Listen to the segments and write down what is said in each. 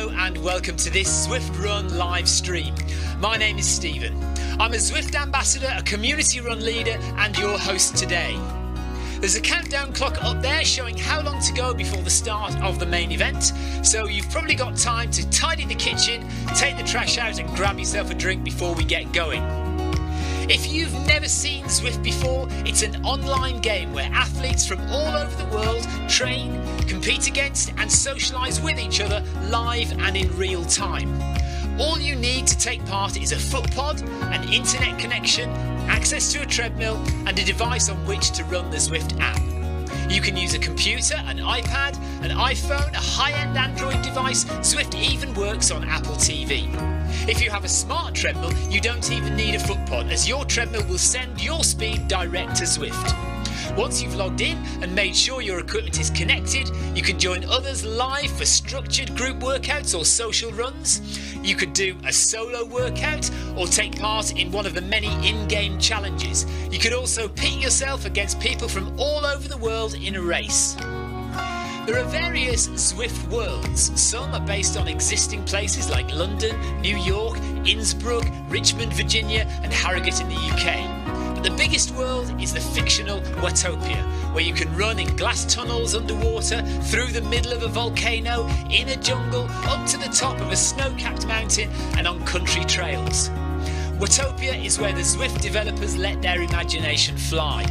Hello and welcome to this Zwift Run live stream. My name is Stephen. I'm a Zwift ambassador, a community run leader and your host today. There's a countdown clock up there showing how long to go before the start of the main event, so you've probably got time to tidy the kitchen, take the trash out and grab yourself a drink before we get going. If you've never seen Zwift before, it's an online game where athletes from all over the world train, compete against and socialise with each other live and in real time. All you need to take part is a foot pod, an internet connection, access to a treadmill and a device on which to run the Zwift app. You can use a computer, an iPad, an iPhone, a high-end Android device. Zwift even works on Apple TV. If you have a smart treadmill, you don't even need a foot pod, as your treadmill will send your speed direct to Zwift. Once you've logged in and made sure your equipment is connected, you can join others live for structured group workouts or social runs. You could do a solo workout or take part in one of the many in-game challenges. You could also pit yourself against people from all over the world in a race. There are various Zwift worlds. Some are based on existing places like London, New York, Innsbruck, Richmond, Virginia and Harrogate in the UK. But the biggest world is the fictional Watopia, where you can run in glass tunnels underwater, through the middle of a volcano, in a jungle, up to the top of a snow-capped mountain and on country trails. Watopia is where the Zwift developers let their imagination fly.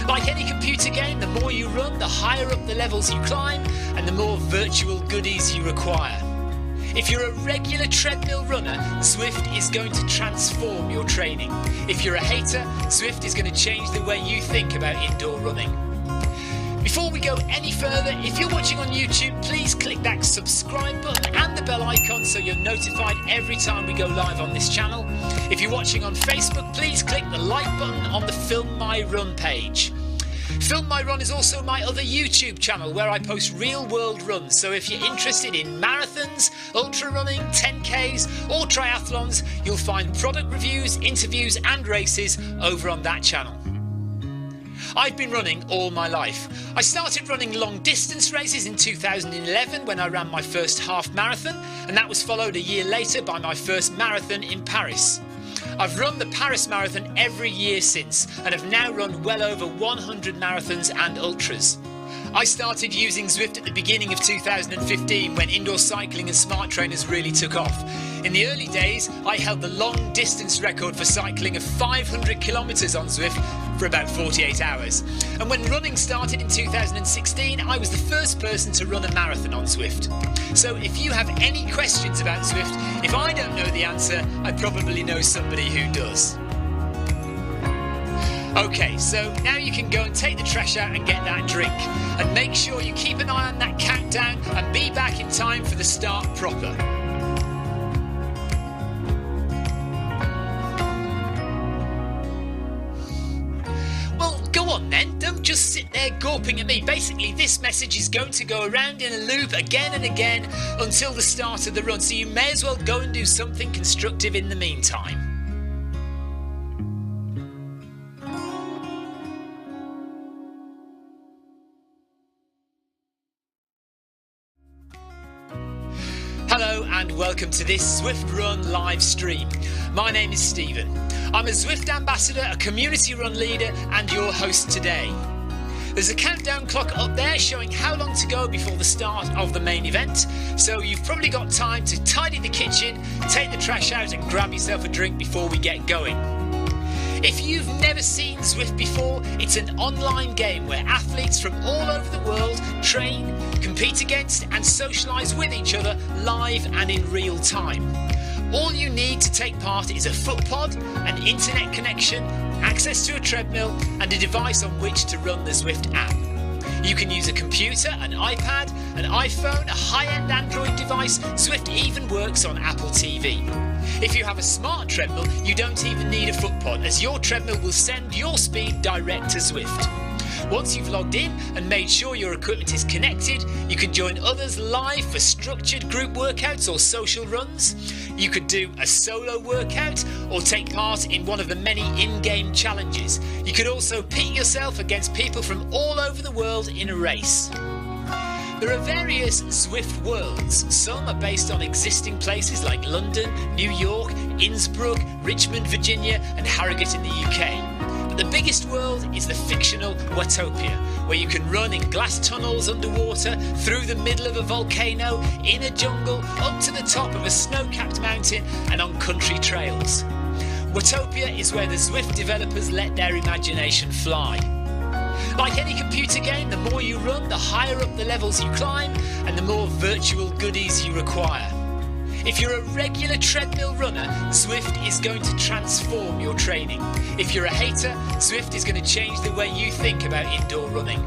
Like any computer game, the more you run, the higher up the levels you climb and the more virtual goodies you require. If you're a regular treadmill runner, Zwift is going to transform your training. If you're a hater, Zwift is going to change the way you think about indoor running. Before we go any further, if you're watching on YouTube, please click that subscribe button and the bell icon so you're notified every time we go live on this channel. If you're watching on Facebook, please click the like button on the Film My Run page. Film My Run is also my other YouTube channel where I post real world runs, so if you're interested in marathons, ultra running, 10Ks or triathlons, you'll find product reviews, interviews and races over on that channel. I've been running all my life. I started running long distance races in 2011 when I ran my first half marathon, and that was followed a year later by my first marathon in Paris. I've run the Paris Marathon every year since and have now run well over 100 marathons and ultras. I started using Zwift at the beginning of 2015 when indoor cycling and smart trainers really took off. In the early days, I held the long distance record for cycling of 500 kilometres on Zwift for about 48 hours. And when running started in 2016, I was the first person to run a marathon on Zwift. So if you have any questions about Zwift, if I don't know the answer, I probably know somebody who does. Okay, so now you can go and take the trash out and get that drink. And make sure you keep an eye on that countdown and be back in time for the start proper. Well, go on then, don't just sit there gawping at me. Basically, this message is going to go around in a loop again and again until the start of the run, so you may as well go and do something constructive in the meantime. Hello and welcome to this Zwift Run live stream. My name is Stephen. I'm a Zwift ambassador, a community run leader and your host today. There's a countdown clock up there showing how long to go before the start of the main event, so you've probably got time to tidy the kitchen, take the trash out and grab yourself a drink before we get going. If you've never seen Zwift before, it's an online game where athletes from all over the world train, compete against and socialise with each other live and in real time. All you need to take part is a foot pod, an internet connection, access to a treadmill and a device on which to run the Zwift app. You can use a computer, an iPad, an iPhone, a high-end Android device. Zwift even works on Apple TV. If you have a smart treadmill, you don't even need a foot pod, as your treadmill will send your speed direct to Zwift. Once you've logged in and made sure your equipment is connected, you can join others live for structured group workouts or social runs. You could do a solo workout or take part in one of the many in-game challenges. You could also pit yourself against people from all over the world in a race. There are various Zwift worlds. Some are based on existing places like London, New York, Innsbruck, Richmond, Virginia and Harrogate in the UK. But the biggest world is the fictional Watopia, where you can run in glass tunnels underwater, through the middle of a volcano, in a jungle, up to the top of a snow-capped mountain and on country trails. Watopia is where the Zwift developers let their imagination fly. Like any computer game, the more you run, the higher up the levels you climb and the more virtual goodies you require. If you're a regular treadmill runner, Zwift is going to transform your training. If you're a hater, Zwift is going to change the way you think about indoor running.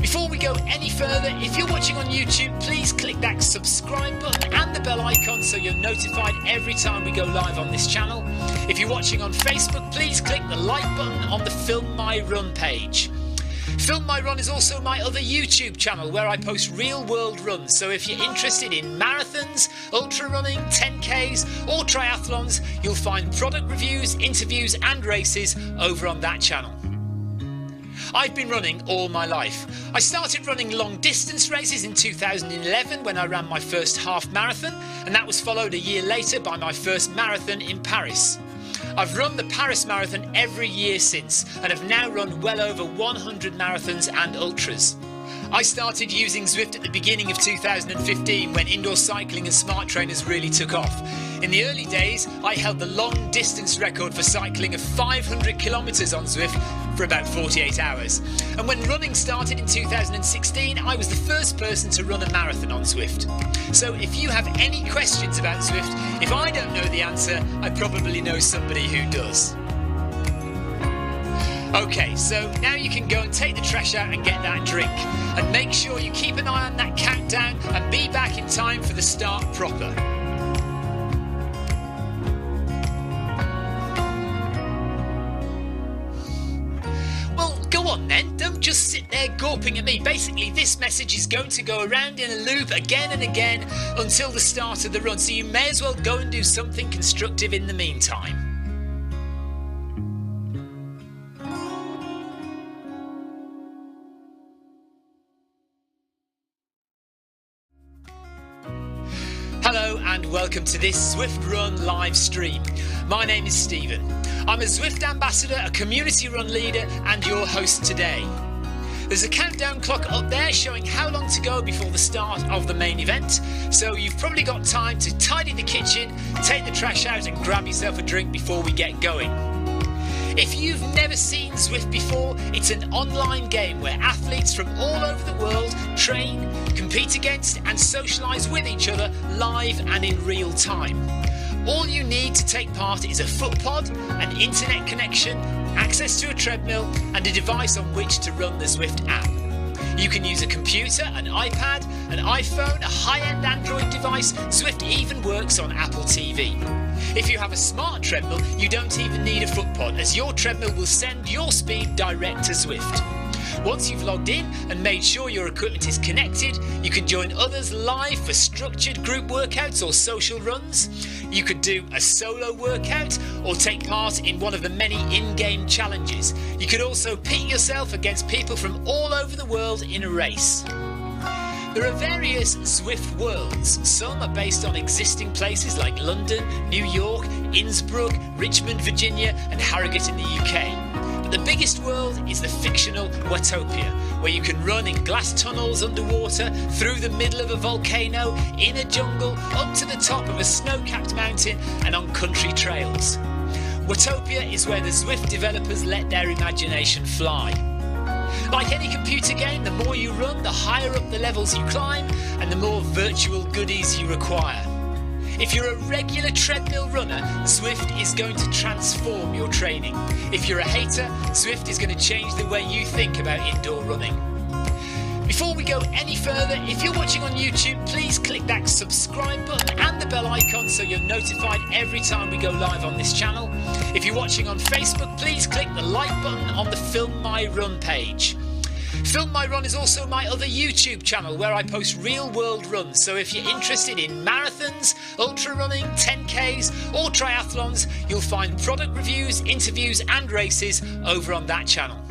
Before we go any further, if you're watching on YouTube, please click that subscribe button and the bell icon so you're notified every time we go live on this channel. If you're watching on Facebook, please click the like button on the Film My Run page. Film My Run is also my other YouTube channel where I post real world runs, so if you're interested in marathons, ultra running, 10Ks or triathlons, you'll find product reviews, interviews and races over on that channel. I've been running all my life. I started running long distance races in 2011 when I ran my first half marathon, and that was followed a year later by my first marathon in Paris. I've run the Paris Marathon every year since and have now run well over 100 marathons and ultras. I started using Zwift at the beginning of 2015 when indoor cycling and smart trainers really took off. In the early days, I held the long distance record for cycling of 500 kilometres on Zwift for about 48 hours. And when running started in 2016, I was the first person to run a marathon on Zwift. So if you have any questions about Zwift, if I don't know the answer, I probably know somebody who does. Okay, so now you can go and take the trash out and get that drink. And make sure you keep an eye on that countdown and be back in time for the start proper. Well, go on then, don't just sit there gawping at me. Basically, this message is going to go around in a loop again and again until the start of the run, so you may as well go and do something constructive in the meantime. Hello and welcome to this Zwift Run live stream. My name is Stephen. I'm a Zwift ambassador, a community run leader and your host today. There's a countdown clock up there showing how long to go before the start of the main event, so you've probably got time to tidy the kitchen, take the trash out and grab yourself a drink before we get going. If you've never seen Zwift before, it's an online game where athletes from all over the world train, compete against and socialise with each other live and in real time. All you need to take part is a foot pod, an internet connection, access to a treadmill and a device on which to run the Zwift app. You can use a computer, an iPad, an iPhone, a high-end Android device. Zwift even works on Apple TV. If you have a smart treadmill, you don't even need a foot pod, as your treadmill will send your speed direct to Zwift. Once you've logged in and made sure your equipment is connected, you can join others live for structured group workouts or social runs. You could do a solo workout or take part in one of the many in-game challenges. You could also pit yourself against people from all over the world in a race. There are various Zwift worlds. Some are based on existing places like London, New York, Innsbruck, Richmond, Virginia and Harrogate in the UK. But the biggest world is the fictional Watopia, where you can run in glass tunnels underwater, through the middle of a volcano, in a jungle, up to the top of a snow-capped mountain and on country trails. Watopia is where the Zwift developers let their imagination fly. Like any computer game, the more you run, the higher up the levels you climb and the more virtual goodies you require. If you're a regular treadmill runner, Zwift is going to transform your training. If you're a hater, Zwift is going to change the way you think about indoor running. Before we go any further, if you're watching on YouTube, please click that subscribe button and the bell icon so you're notified every time we go live on this channel. If you're watching on Facebook, please click the like button on the Film My Run page. Film My Run is also my other YouTube channel where I post real world runs, so if you're interested in marathons, ultra running, 10Ks or triathlons, you'll find product reviews, interviews and races over on that channel.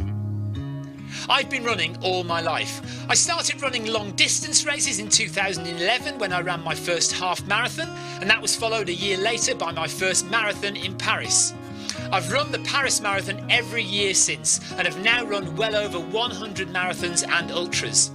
I've been running all my life. I started running long distance races in 2011 when I ran my first half marathon, and that was followed a year later by my first marathon in Paris. I've run the Paris Marathon every year since and have now run well over 100 marathons and ultras.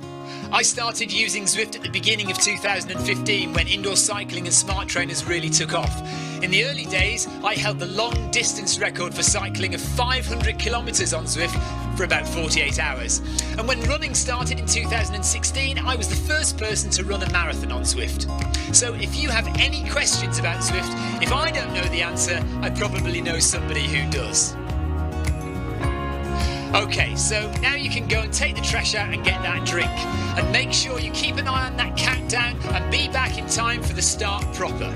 I started using Zwift at the beginning of 2015 when indoor cycling and smart trainers really took off. In the early days, I held the long distance record for cycling of 500 kilometres on Zwift for about 48 hours. And when running started in 2016, I was the first person to run a marathon on Zwift. So if you have any questions about Zwift, if I don't know the answer, I probably know somebody who does. Okay, so now you can go and take the trash out and get that drink. And make sure you keep an eye on that countdown and be back in time for the start proper.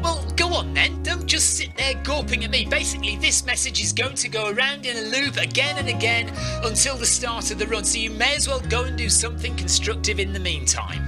Well, go on then, don't just sit there gawping at me. Basically, this message is going to go around in a loop again and again until the start of the run, so you may as well go and do something constructive in the meantime.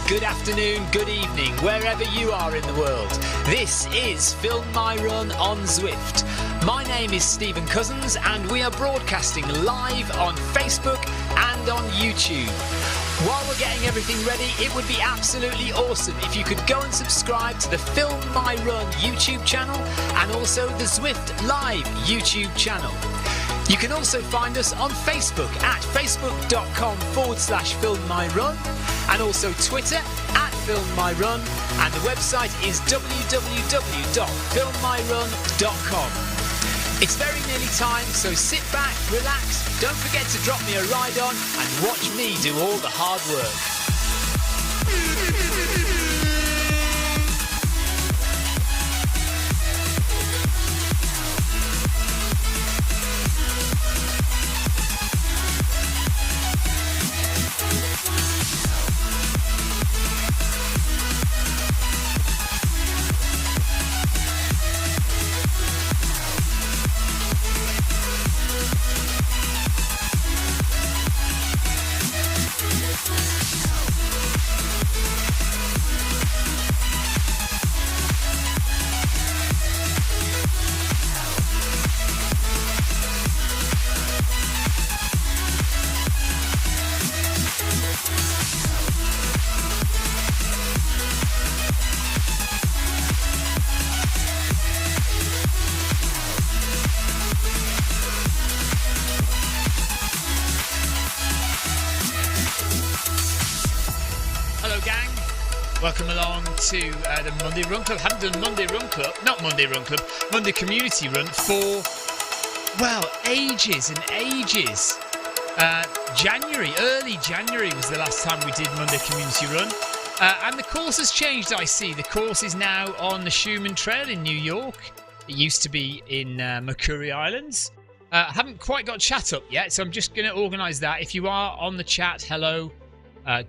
Good afternoon, good evening, wherever you are in the world. This is Film My Run on Zwift. My name is Stephen Cousins and we are broadcasting live on Facebook and on YouTube. While we're getting everything ready, it would be absolutely awesome if you could go and subscribe to the Film My Run YouTube channel and also the Zwift Live YouTube channel. You can also find us on Facebook at facebook.com/filmmyrun and also Twitter at filmmyrun, and the website is www.filmmyrun.com. It's very nearly time, so sit back, relax, don't forget to drop me a ride on and watch me do all the hard work. Welcome along to the Monday Run Club. Haven't done Monday Run Club, not Monday Run Club, Monday Community Run for, well, ages and ages. Early January was the last time we did Monday Community Run. And the course has changed, I see. The course is now on the Schumann Trail in New York. It used to be in Makuri Islands. I haven't quite got chat up yet, so I'm just going to organise that. If you are on the chat, hello,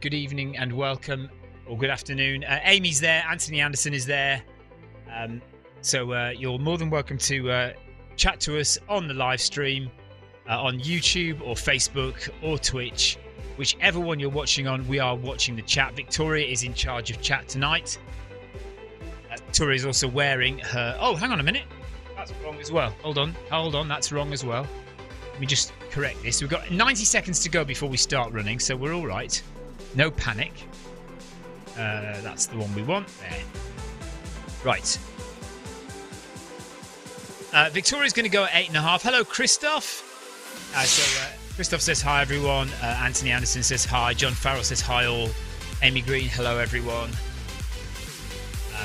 good evening and welcome. Or good afternoon. Amy's there. Anthony Anderson is there. So you're more than welcome to chat to us on the live stream on YouTube or Facebook or Twitch. Whichever one you're watching on, we are watching the chat. Victoria is in charge of chat tonight. Victoria is also wearing her... Oh, hang on a minute. That's wrong as well. Hold on. That's wrong as well. Let me just correct this. We've got 90 seconds to go before we start running, so we're all right. No panic. That's the one we want there. Right. Victoria's going to go at 8.5. Hello, Christoph. Christoph says hi, everyone. Anthony Anderson says hi. John Farrell says hi all. Amy Green, hello, everyone.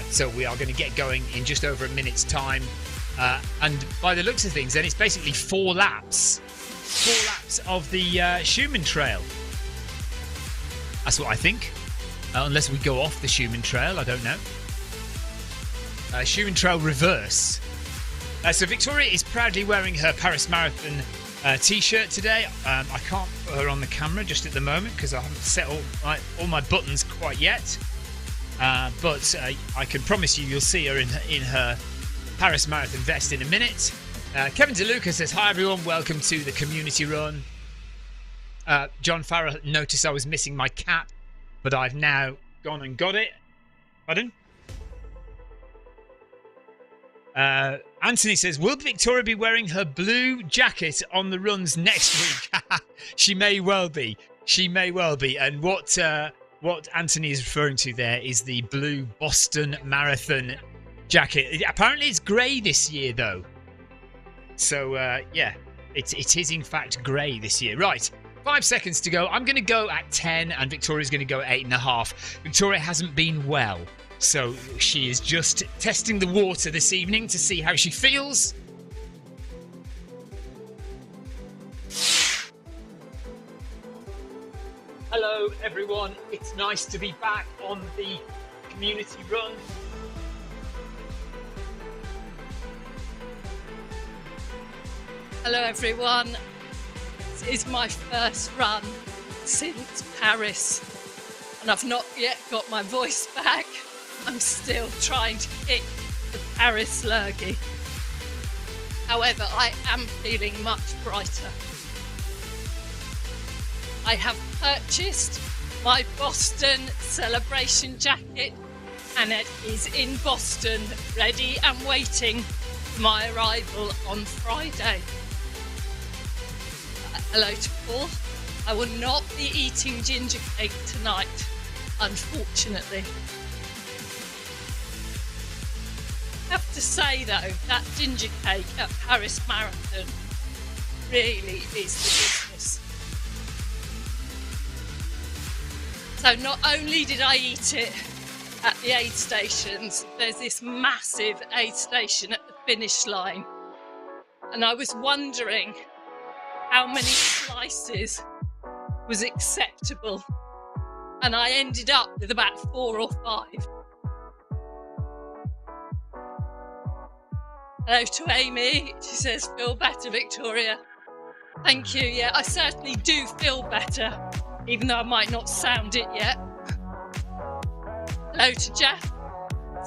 So we are going to get going in just over a minute's time. And by the looks of things, then it's basically 4 laps. 4 laps of the Schumann Trail. That's what I think. Unless we go off the Schumann Trail, I don't know. Schumann Trail reverse. So Victoria is proudly wearing her Paris Marathon t-shirt today. I can't put her on the camera just at the moment because I haven't set all my buttons quite yet. But I can promise you'll see her in her Paris Marathon vest in a minute. Kevin DeLuca says, hi everyone, welcome to the community run. John Farrell noticed I was missing my cap, but I've now gone and got it. Pardon? Anthony says, will Victoria be wearing her blue jacket on the runs next week? She may well be. She may well be. And what Anthony is referring to there is the blue Boston Marathon jacket. Apparently it's grey this year, though. So, yeah, it is in fact grey this year. Right, 5 seconds to go. I'm going to go at 10 and Victoria's going to go at 8.5. Victoria hasn't been well. So she is just testing the water this evening to see how she feels. Hello everyone, it's nice to be back on the community run. Hello everyone, this is my first run since Paris and I've not yet got my voice back. I'm still trying to kick the Paris lurgy. However, I am feeling much brighter. I have purchased my Boston celebration jacket and it is in Boston, ready and waiting for my arrival on Friday. Hello to Paul. I will not be eating ginger cake tonight, unfortunately. I have to say though, that ginger cake at Paris Marathon really is the business. So not only did I eat it at the aid stations, there's this massive aid station at the finish line. And I was wondering how many slices was acceptable. And I ended up with about 4 or 5. Hello to Amy. She says, feel better, Victoria. Thank you. Yeah, I certainly do feel better, even though I might not sound it yet. Hello to Jeff.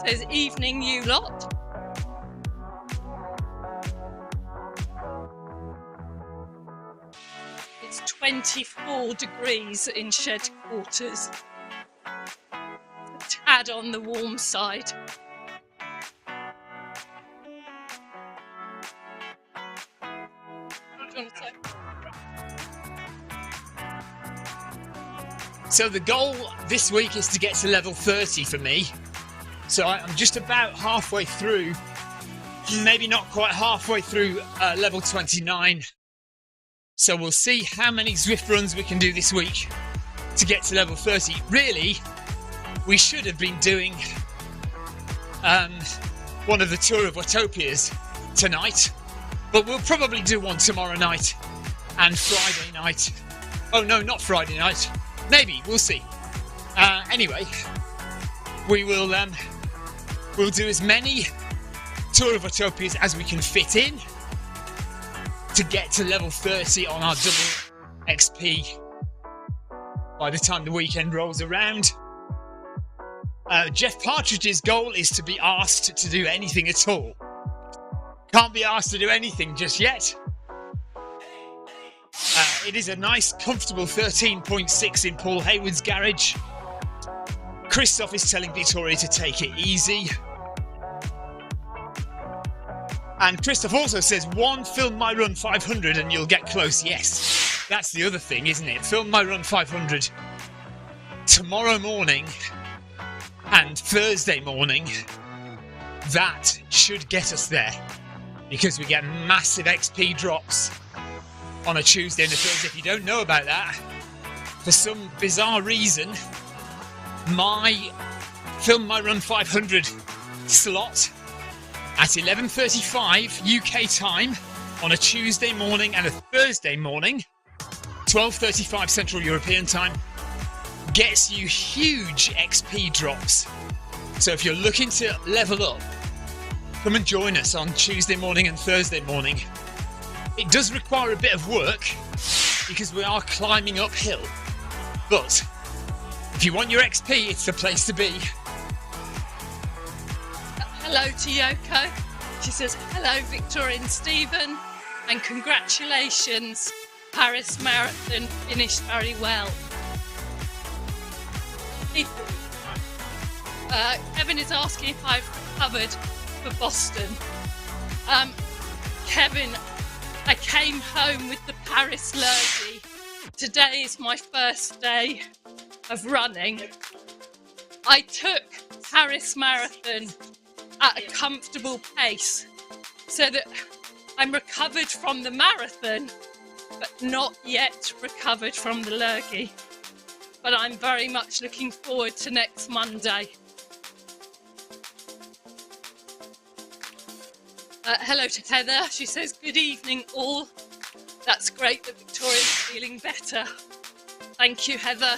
Says, evening, you lot. It's 24 degrees in shed quarters. A tad on the warm side. So the goal this week is to get to level 30 for me. So I'm just about halfway through, maybe not quite halfway through level 29. So we'll see how many Zwift runs we can do this week to get to level 30. Really, we should have been doing one of the Tour of Watopias tonight, but we'll probably do one tomorrow night and Friday night. Oh no, not Friday night. Maybe, we'll see. Anyway, we will we'll do as many Tour of Watopias as we can fit in to get to level 30 on our double XP by the time the weekend rolls around. Jeff Partridge's goal is to be asked to do anything at all. Can't be asked to do anything just yet. It is a nice, comfortable 13.6 in Paul Hayward's garage. Christoph is telling Victoria to take it easy. And Christoph also says, film my run 500 and you'll get close. Yes, that's the other thing, isn't it? Film my run 500 tomorrow morning and Thursday morning. That should get us there because we get massive XP drops on a Tuesday and a Thursday. If you don't know about that, for some bizarre reason, my Film My Run 500 slot at 11:35 UK time on a Tuesday morning and a Thursday morning, 12:35 Central European time, gets you huge XP drops. So if you're looking to level up, come and join us on Tuesday morning and Thursday morning. It does require a bit of work because we are climbing uphill, but if you want your XP, it's the place to be. Hello to Yoko. She says, hello Victoria and Stephen, and congratulations, Paris Marathon finished very well. Kevin is asking if I've recovered for Boston. Kevin, I came home with the Paris Lurgy. Today is my first day of running. I took Paris Marathon at a comfortable pace so that I'm recovered from the marathon, but not yet recovered from the Lurgy. But I'm very much looking forward to next Monday. Hello to Heather. She says, good evening all. That's great that Victoria's feeling better. Thank you, Heather.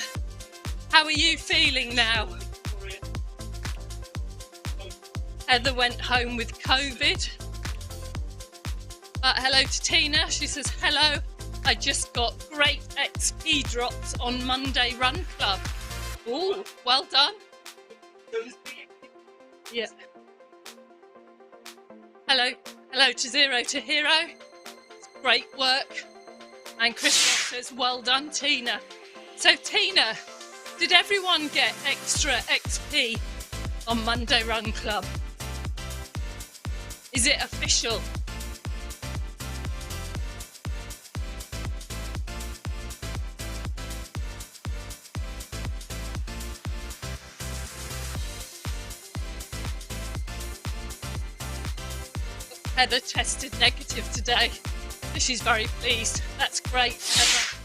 How are you feeling now? Heather went home with COVID. Hello to Tina. She says, hello. I just got great XP drops on Monday Run Club. Oh, well done. Yeah. Hello to Zero to Hero. It's great work. And Christoph says, well done, Tina. So, Tina, did everyone get extra XP on Monday Run Club? Is it official? Heather tested negative today. She's very pleased. That's great, Heather.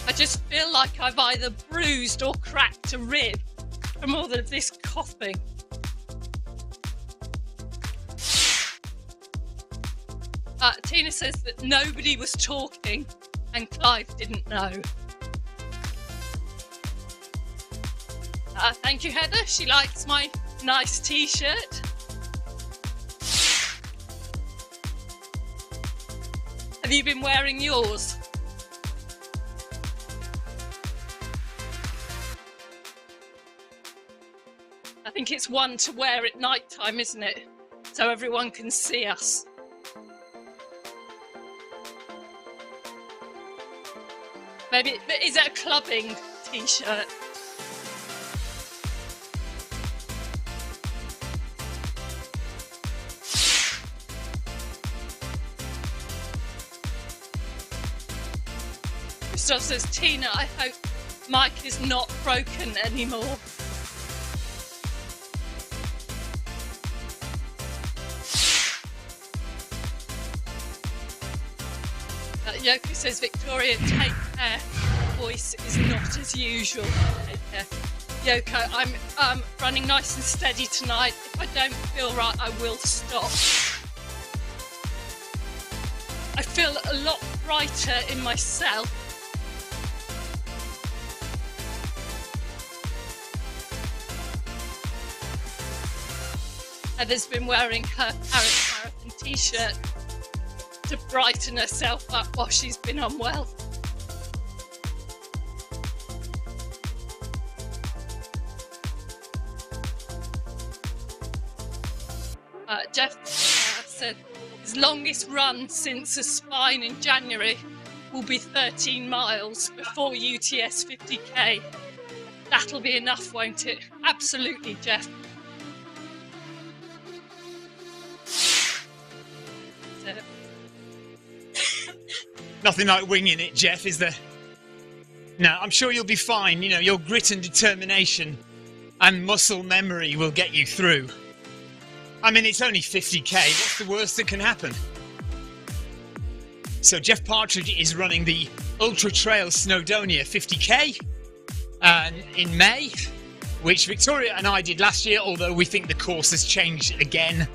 I just feel like I've either bruised or cracked a rib from all of this coughing. Tina says that nobody was talking and Clive didn't know. Thank you, Heather. She likes my nice t-shirt. Have you been wearing yours? I think it's one to wear at night time, isn't it? So everyone can see us. Maybe, is it a clubbing t-shirt? Christoph says, Tina, I hope Mike is not broken anymore. Yoko says, Victoria, take care. Voice is not as usual. Take care. Yoko, I'm running nice and steady tonight. If I don't feel right, I will stop. I feel a lot brighter in myself. Heather's been wearing her Paris Marathon t-shirt to brighten herself up while she's been unwell. Jeff said his longest run since a spine in January will be 13 miles before UTS 50k. That'll be enough, won't it? Absolutely, Jeff. Nothing like winging it, Jeff, is there? No, I'm sure you'll be fine. You know, your grit and determination and muscle memory will get you through. I mean, it's only 50k. What's the worst that can happen? So Jeff Partridge is running the Ultra Trail Snowdonia 50k in May, which Victoria and I did last year, although we think the course has changed again.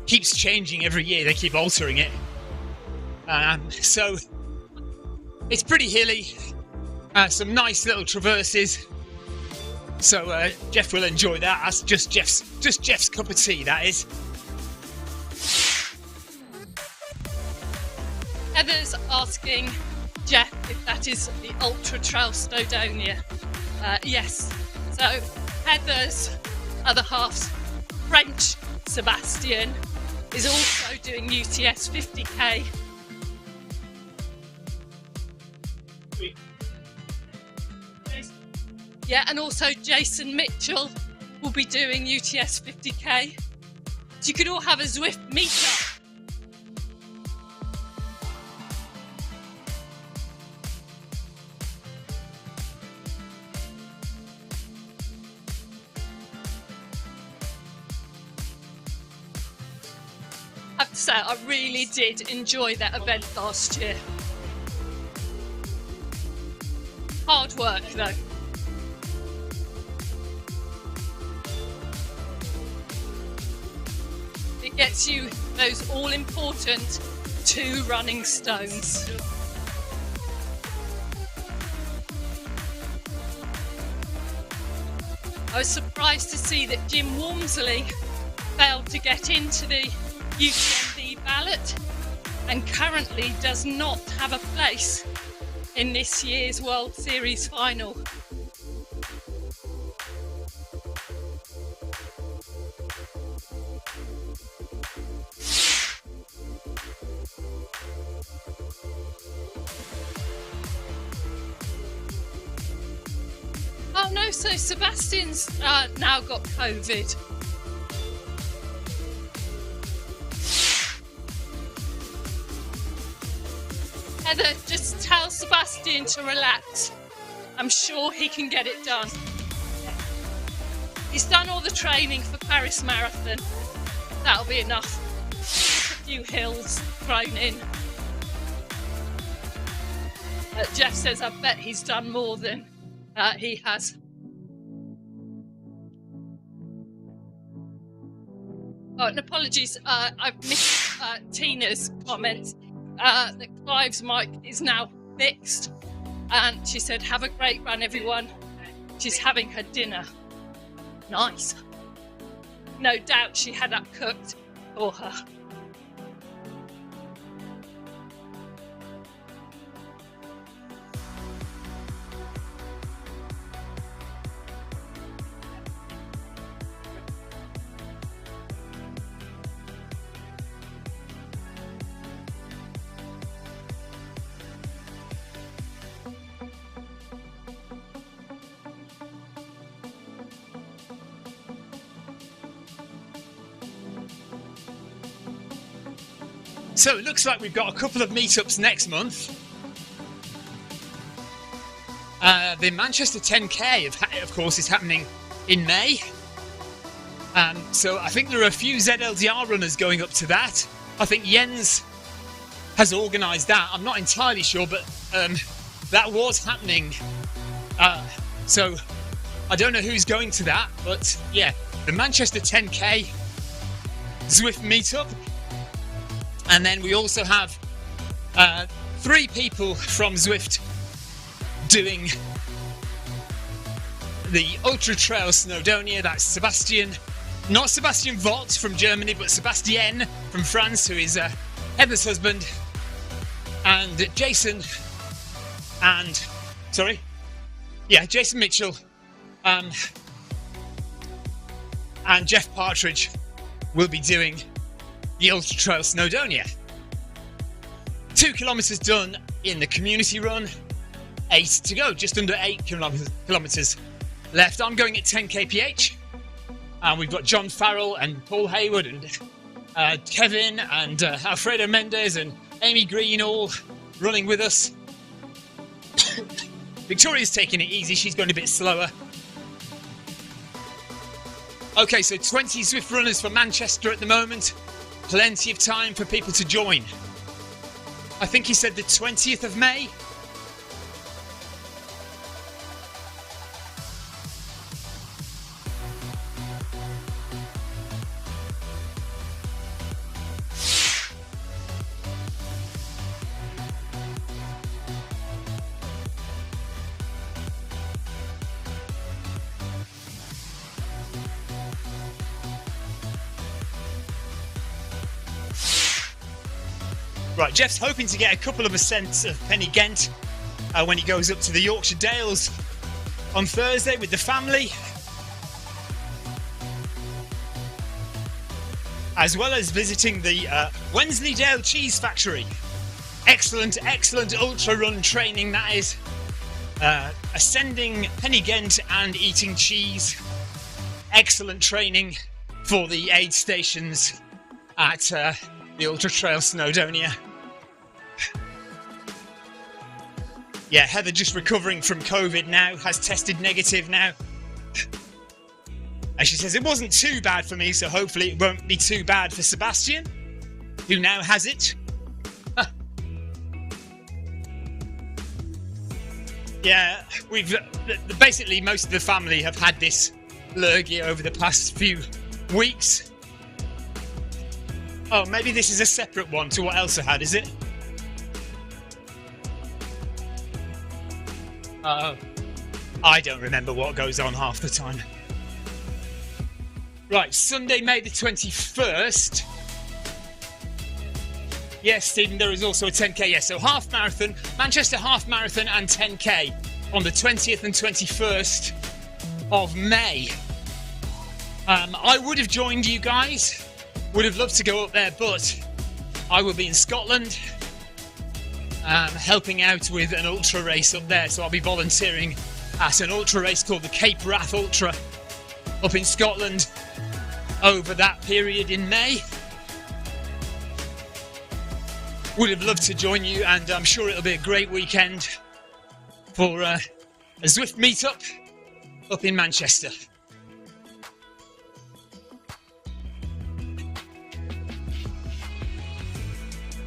Keeps changing every year, they keep altering it. So it's pretty hilly, some nice little traverses. So Jeff will enjoy that. That's just Jeff's cup of tea, that is. Heather's asking Jeff if that is the Ultra Trail Snowdonia. Yes. So Heather's other half's French Sebastian is also doing UTS 50k. Yeah, and also Jason Mitchell will be doing UTS 50k. So you could all have a Zwift meetup. I have to say, I really did enjoy that event last year. Hard work though. It gets you those all-important 2 running stones. I was surprised to see that Jim Walmsley failed to get into the UTMB ballot and currently does not have a place in this year's World Series final. Oh no, so Sebastian's now got COVID. Heather, just tell Sebastian to relax. I'm sure he can get it done. He's done all the training for Paris Marathon. That'll be enough. A few hills thrown in. Jeff says, I bet he's done more than he has. Oh, and apologies, I've missed Tina's comments. That Clive's mic is now fixed, and she said, have a great run everyone. She's having her dinner. Nice. No doubt she had that cooked for her. So it looks like we've got a couple of meetups next month. The Manchester 10K, of course, is happening in May. So I think there are a few ZLDR runners going up to that. I think Jens has organised that. I'm not entirely sure, but that was happening. So I don't know who's going to that, but yeah, the Manchester 10K Zwift meetup. And then we also have 3 people from Zwift doing the Ultra Trail Snowdonia. That's Sebastian, not Sebastian Vott from Germany, but Sebastien from France, who is Heather's husband, and Jason Mitchell, and Jeff Partridge will be doing the Ultra Trail Snowdonia. 2 kilometres done in the community run, 8 to go, just under 8 kilometres left. I'm going at 10 kph, and we've got John Farrell and Paul Hayward and Kevin and Alfredo Mendez and Amy Green all running with us. Victoria's taking it easy, she's going a bit slower. Okay, so 20 Zwift runners for Manchester at the moment. Plenty of time for people to join. I think he said the 20th of May. Right, Jeff's hoping to get a couple of ascents of Penny Ghent when he goes up to the Yorkshire Dales on Thursday with the family, as well as visiting the Wensleydale Cheese Factory. Excellent ultra run training that is. Ascending Penny Ghent and eating cheese. Excellent training for the aid stations at the Ultra Trail Snowdonia. Yeah, Heather just recovering from COVID now, has tested negative now. And she says it wasn't too bad for me, so hopefully it won't be too bad for Sebastian, who now has it. Yeah, we've basically most of the family have had this lurgy over the past few weeks. Oh, maybe this is a separate one to what Elsa had, is it? I don't remember what goes on half the time. Right, Sunday, May the 21st. Yes, Stephen, there is also a 10k. Yes, so half marathon, Manchester half marathon and 10k on the 20th and 21st of May. I would have joined you guys. Would have loved to go up there, but I will be in Scotland helping out with an ultra race up there. So I'll be volunteering at an ultra race called the Cape Wrath Ultra up in Scotland over that period in May. Would have loved to join you, and I'm sure it'll be a great weekend for a Zwift meetup up in Manchester.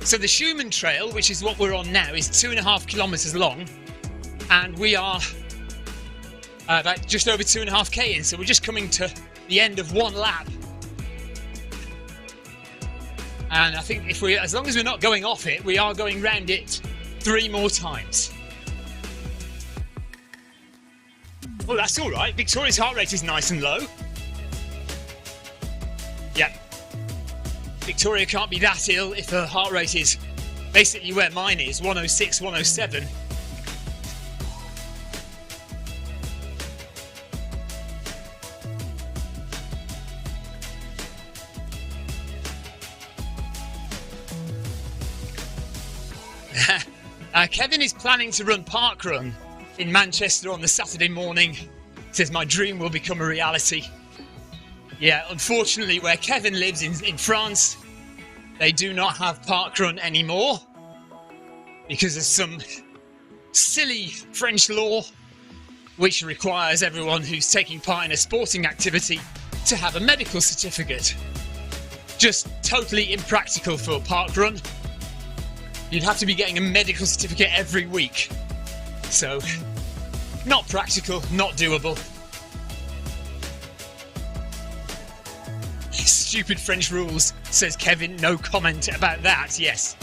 So the Schumann Trail, which is what we're on now, is 2.5 kilometres long, and we are about just over 2.5k in, so we're just coming to the end of one lap. And I think as long as we're not going off it, we are going round it 3 more times. Well, that's all right. Victoria's heart rate is nice and low. Yeah. Victoria can't be that ill if her heart rate is basically where mine is, 106, 107. Kevin is planning to run Park Run in Manchester on the Saturday morning. He says, my dream will become a reality. Yeah, unfortunately, where Kevin lives in France, they do not have Park Run anymore because of some silly French law which requires everyone who's taking part in a sporting activity to have a medical certificate. Just totally impractical for Park Run. You'd have to be getting a medical certificate every week. So, not practical, not doable. Stupid French rules, says Kevin. No comment about that, yes.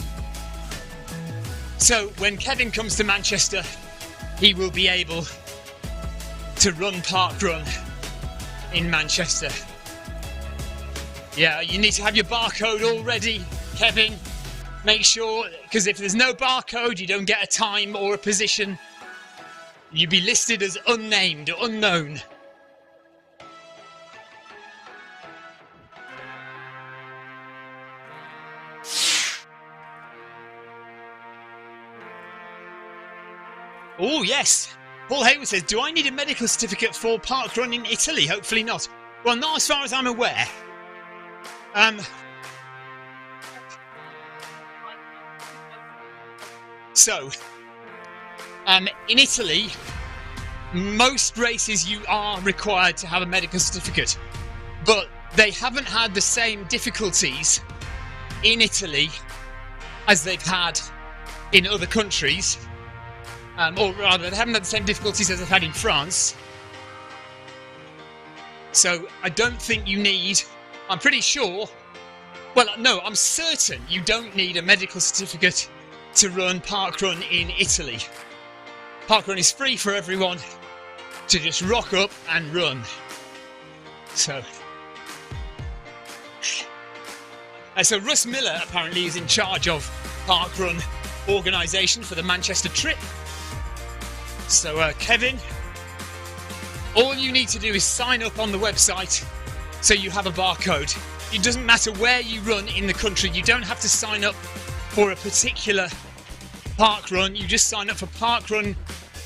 So, when Kevin comes to Manchester, he will be able to run Park Run in Manchester. Yeah, you need to have your barcode all ready, Kevin. Make sure, because if there's no barcode, you don't get a time or a position. You'd be listed as unnamed or unknown. Oh, yes. Paul Hayward says, do I need a medical certificate for Park Run in Italy? Hopefully not. Well, not as far as I'm aware. So, in Italy, most races you are required to have a medical certificate. but they haven't had the same difficulties in Italy as they've had in other countries, or rather, they haven't had the same difficulties as they've had in France. So I don't think you need, I'm pretty sure, well, no, I'm certain you don't need a medical certificate to run parkrun in Italy. Parkrun is free for everyone to just rock up and run. So Russ Miller apparently is in charge of parkrun organisation for the Manchester trip. So Kevin, all you need to do is sign up on the website so you have a barcode. It doesn't matter where you run in the country. You don't have to sign up for a particular parkrun. You just sign up for parkrun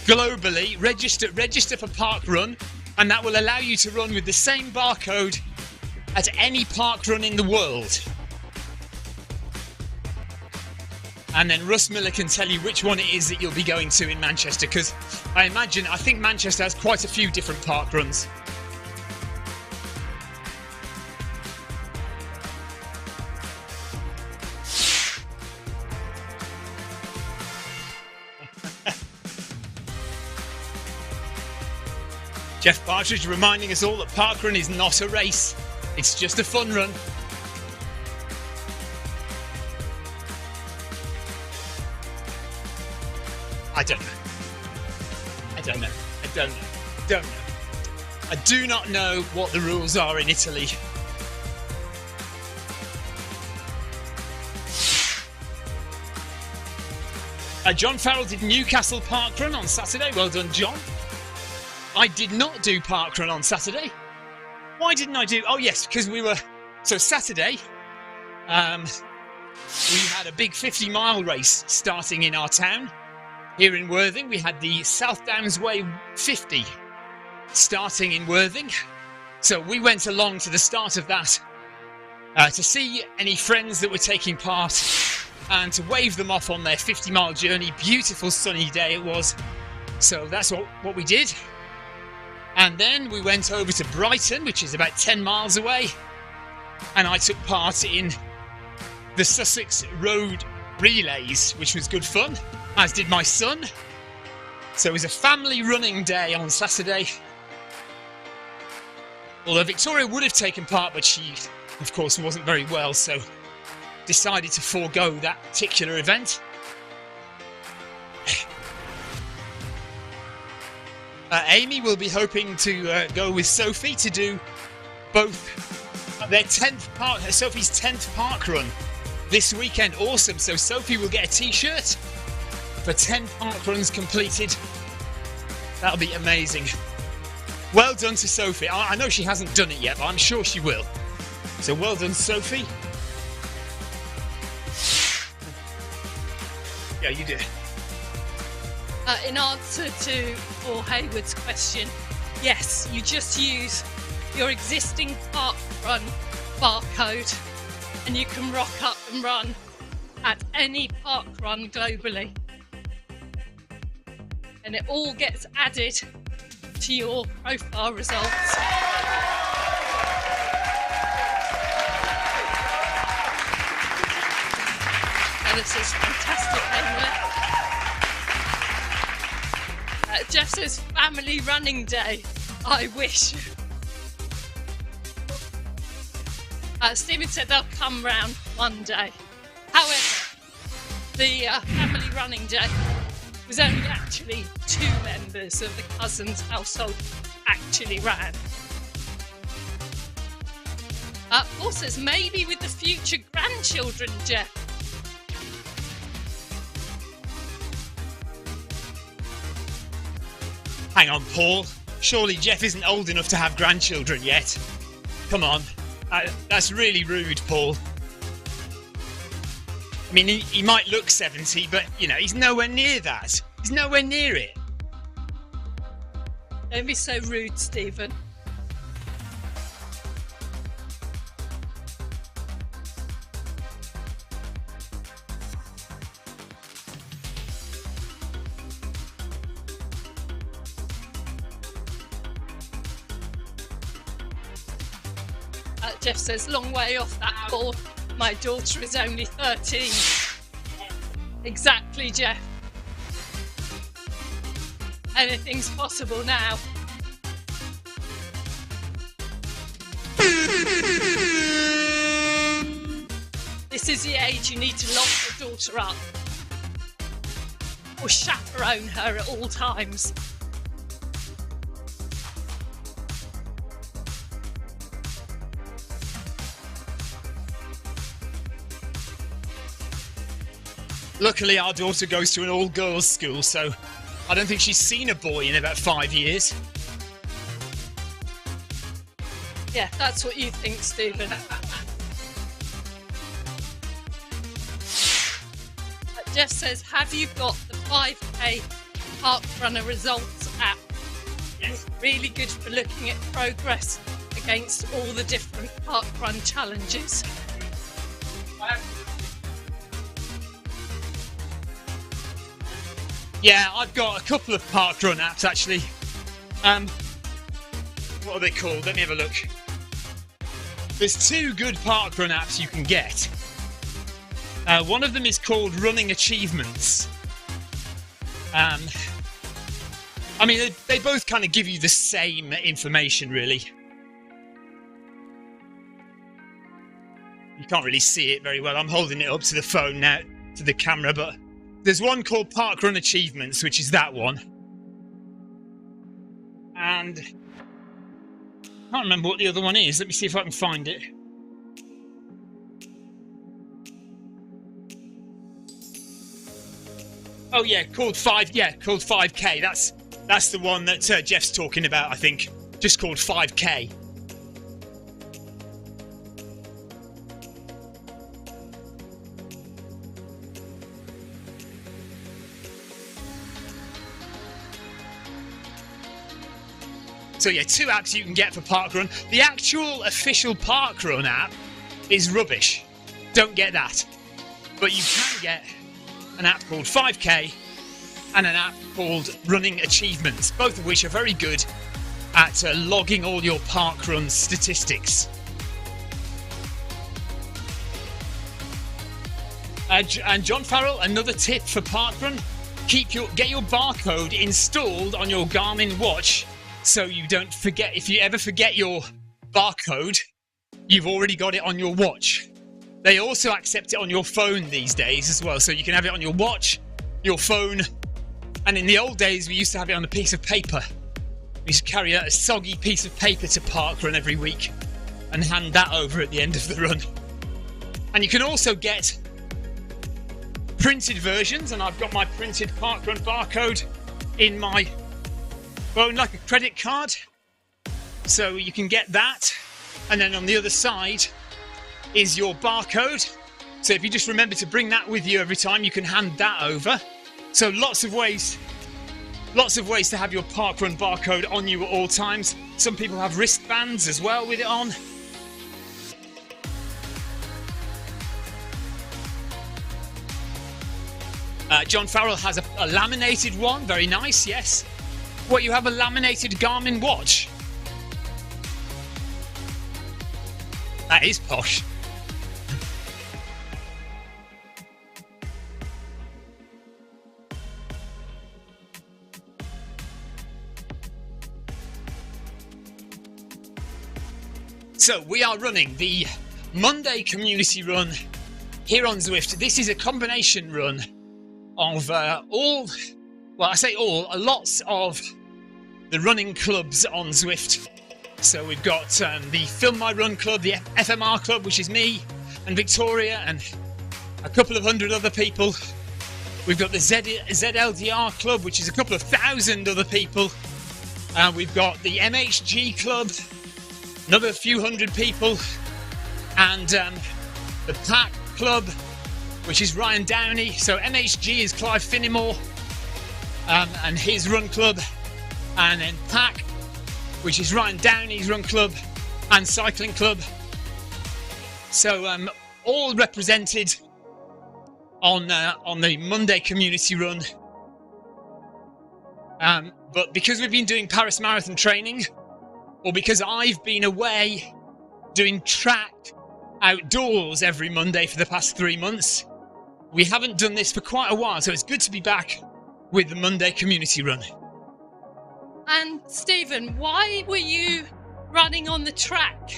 globally, register for parkrun, and that will allow you to run with the same barcode at any parkrun in the world. And then Russ Miller can tell you which one it is that you'll be going to in Manchester, because I think Manchester has quite a few different parkruns. Jeff Partridge reminding us all that parkrun is not a race, it's just a fun run. I don't know. I do not know what the rules are in Italy. John Farrell did Newcastle parkrun on Saturday. Well done, John. I did not do parkrun on Saturday. Why didn't I do? Oh yes, because Saturday, we had a big 50-mile race starting in our town. Here in Worthing, we had the South Downs Way 50 starting in Worthing. So we went along to the start of that to see any friends that were taking part and to wave them off on their 50-mile journey. Beautiful sunny day it was. So that's what we did. And then we went over to Brighton, which is about 10 miles away. And I took part in the Sussex Road Relays, which was good fun, as did my son. So it was a family running day on Saturday. Although Victoria would have taken part, but she, of course, wasn't very well, so decided to forego that particular event. Amy will be hoping to go with Sophie to do both their Sophie's 10th parkrun this weekend. Awesome. So Sophie will get a t-shirt for 10 parkruns completed. That'll be amazing. Well done to Sophie. I know she hasn't done it yet, but I'm sure she will. So well done, Sophie. Yeah, you did. In answer to Paul Hayward's question, yes, you just use your existing parkrun barcode and you can rock up and run at any parkrun globally. And it all gets added to your profile results. And this is fantastic, Amy. Jeff says family running day. I wish. Stephen said they'll come round one day. However, the family running day was only actually 2 members of the Cousins household actually ran. Paul says maybe with the future grandchildren, Jeff. Hang on, Paul. Surely Jeff isn't old enough to have grandchildren yet. Come on. That's really rude, Paul. I mean, he might look 70, but, you know, he's nowhere near that. He's nowhere near it. Don't be so rude, Stephen. Jeff says, long way off that ball. My daughter is only 13. Exactly, Jeff. Anything's possible now. This is the age you need to lock your daughter up. Or chaperone her at all times. Luckily, our daughter goes to an all-girls school, so I don't think she's seen a boy in about 5 years. Yeah, that's what you think, Stephen. Jeff says, have you got the 5k Park Runner results app? Yes. Really good for looking at progress against all the different park run challenges. Yeah, I've got a couple of park run apps actually. What are they called? Let me have a look. There's 2 good park run apps you can get. One of them is called Running Achievements. I mean, they both kind of give you the same information, really. You can't really see it very well. I'm holding it up to the phone now, to the camera, but there's one called Park Run Achievements, which is that one. And I can't remember what the other one is. Let me see if I can find it. Oh yeah, called 5K. That's the one that Jeff's talking about, I think. Just called 5K. So yeah, 2 apps you can get for parkrun. The actual official parkrun app is rubbish. Don't get that. But you can get an app called 5K and an app called Running Achievements, both of which are very good at logging all your parkrun statistics. And John Farrell, another tip for parkrun: get your barcode installed on your Garmin watch, so you don't forget. If you ever forget your barcode, you've already got it on your watch. They also accept it on your phone these days as well, so you can have it on your watch, your phone, and in the old days we used to have it on a piece of paper. We used to carry out a soggy piece of paper to parkrun every week and hand that over at the end of the run. And you can also get printed versions, and I've got my printed parkrun barcode in my phone like a credit card, so you can get that. And then on the other side is your barcode, so if you just remember to bring that with you every time, you can hand that over. So lots of ways to have your parkrun barcode on you at all times. Some people have wristbands as well with it on. John Farrell has a laminated one, very nice, yes. What, you have a laminated Garmin watch? That is posh. So we are running the Monday community run here on Zwift. This is a combination run of lots of the running clubs on Zwift. So we've got the Film My Run Club, the FMR Club, which is me and Victoria and a couple of hundred other people. We've got the ZLDR Club, which is a couple of thousand other people. We've got the MHG Club, another few hundred people. And the PACK Club, which is Ryan Downey. So MHG is Clive Finnimore and his run club. And then PACK, which is Ryan Downey's run club and cycling club. So all represented on the Monday community run. But because we've been doing Paris Marathon training, or because I've been away doing track outdoors every Monday for the past 3 months. We haven't done this for quite a while, so it's good to be back with the Monday community run. And Stephen, why were you running on the track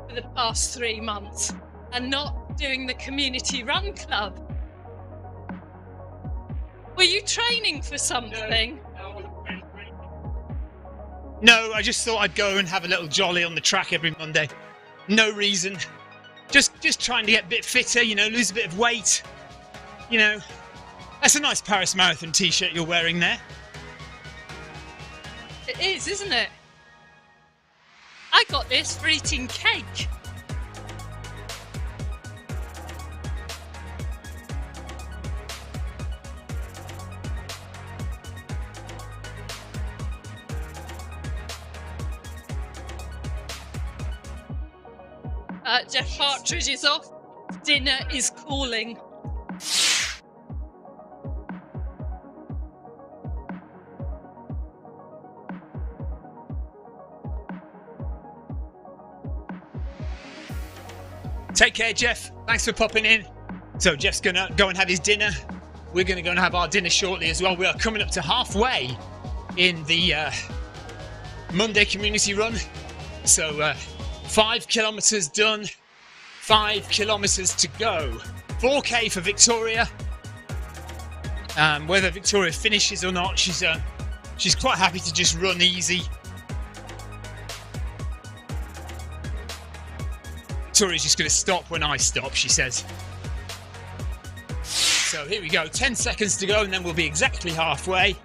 for the past 3 months and not doing the community run club? Were you training for something? No, I just thought I'd go and have a little jolly on the track every Monday. No reason. Just trying to get a bit fitter, you know, lose a bit of weight. You know, that's a nice Paris Marathon t-shirt you're wearing there. It is, isn't it? I got this for eating cake. Jeff Partridge is off. Dinner is calling. Take care, Jeff. Thanks for popping in. So Jeff's going to go and have his dinner. We're going to go and have our dinner shortly as well. We are coming up to halfway in the Monday community run. So 5 kilometres done, 5 kilometres to go. 4K for Victoria. Whether Victoria finishes or not, she's quite happy to just run easy. Victoria's just going to stop when I stop, she says. So here we go, 10 seconds to go and then we'll be exactly halfway.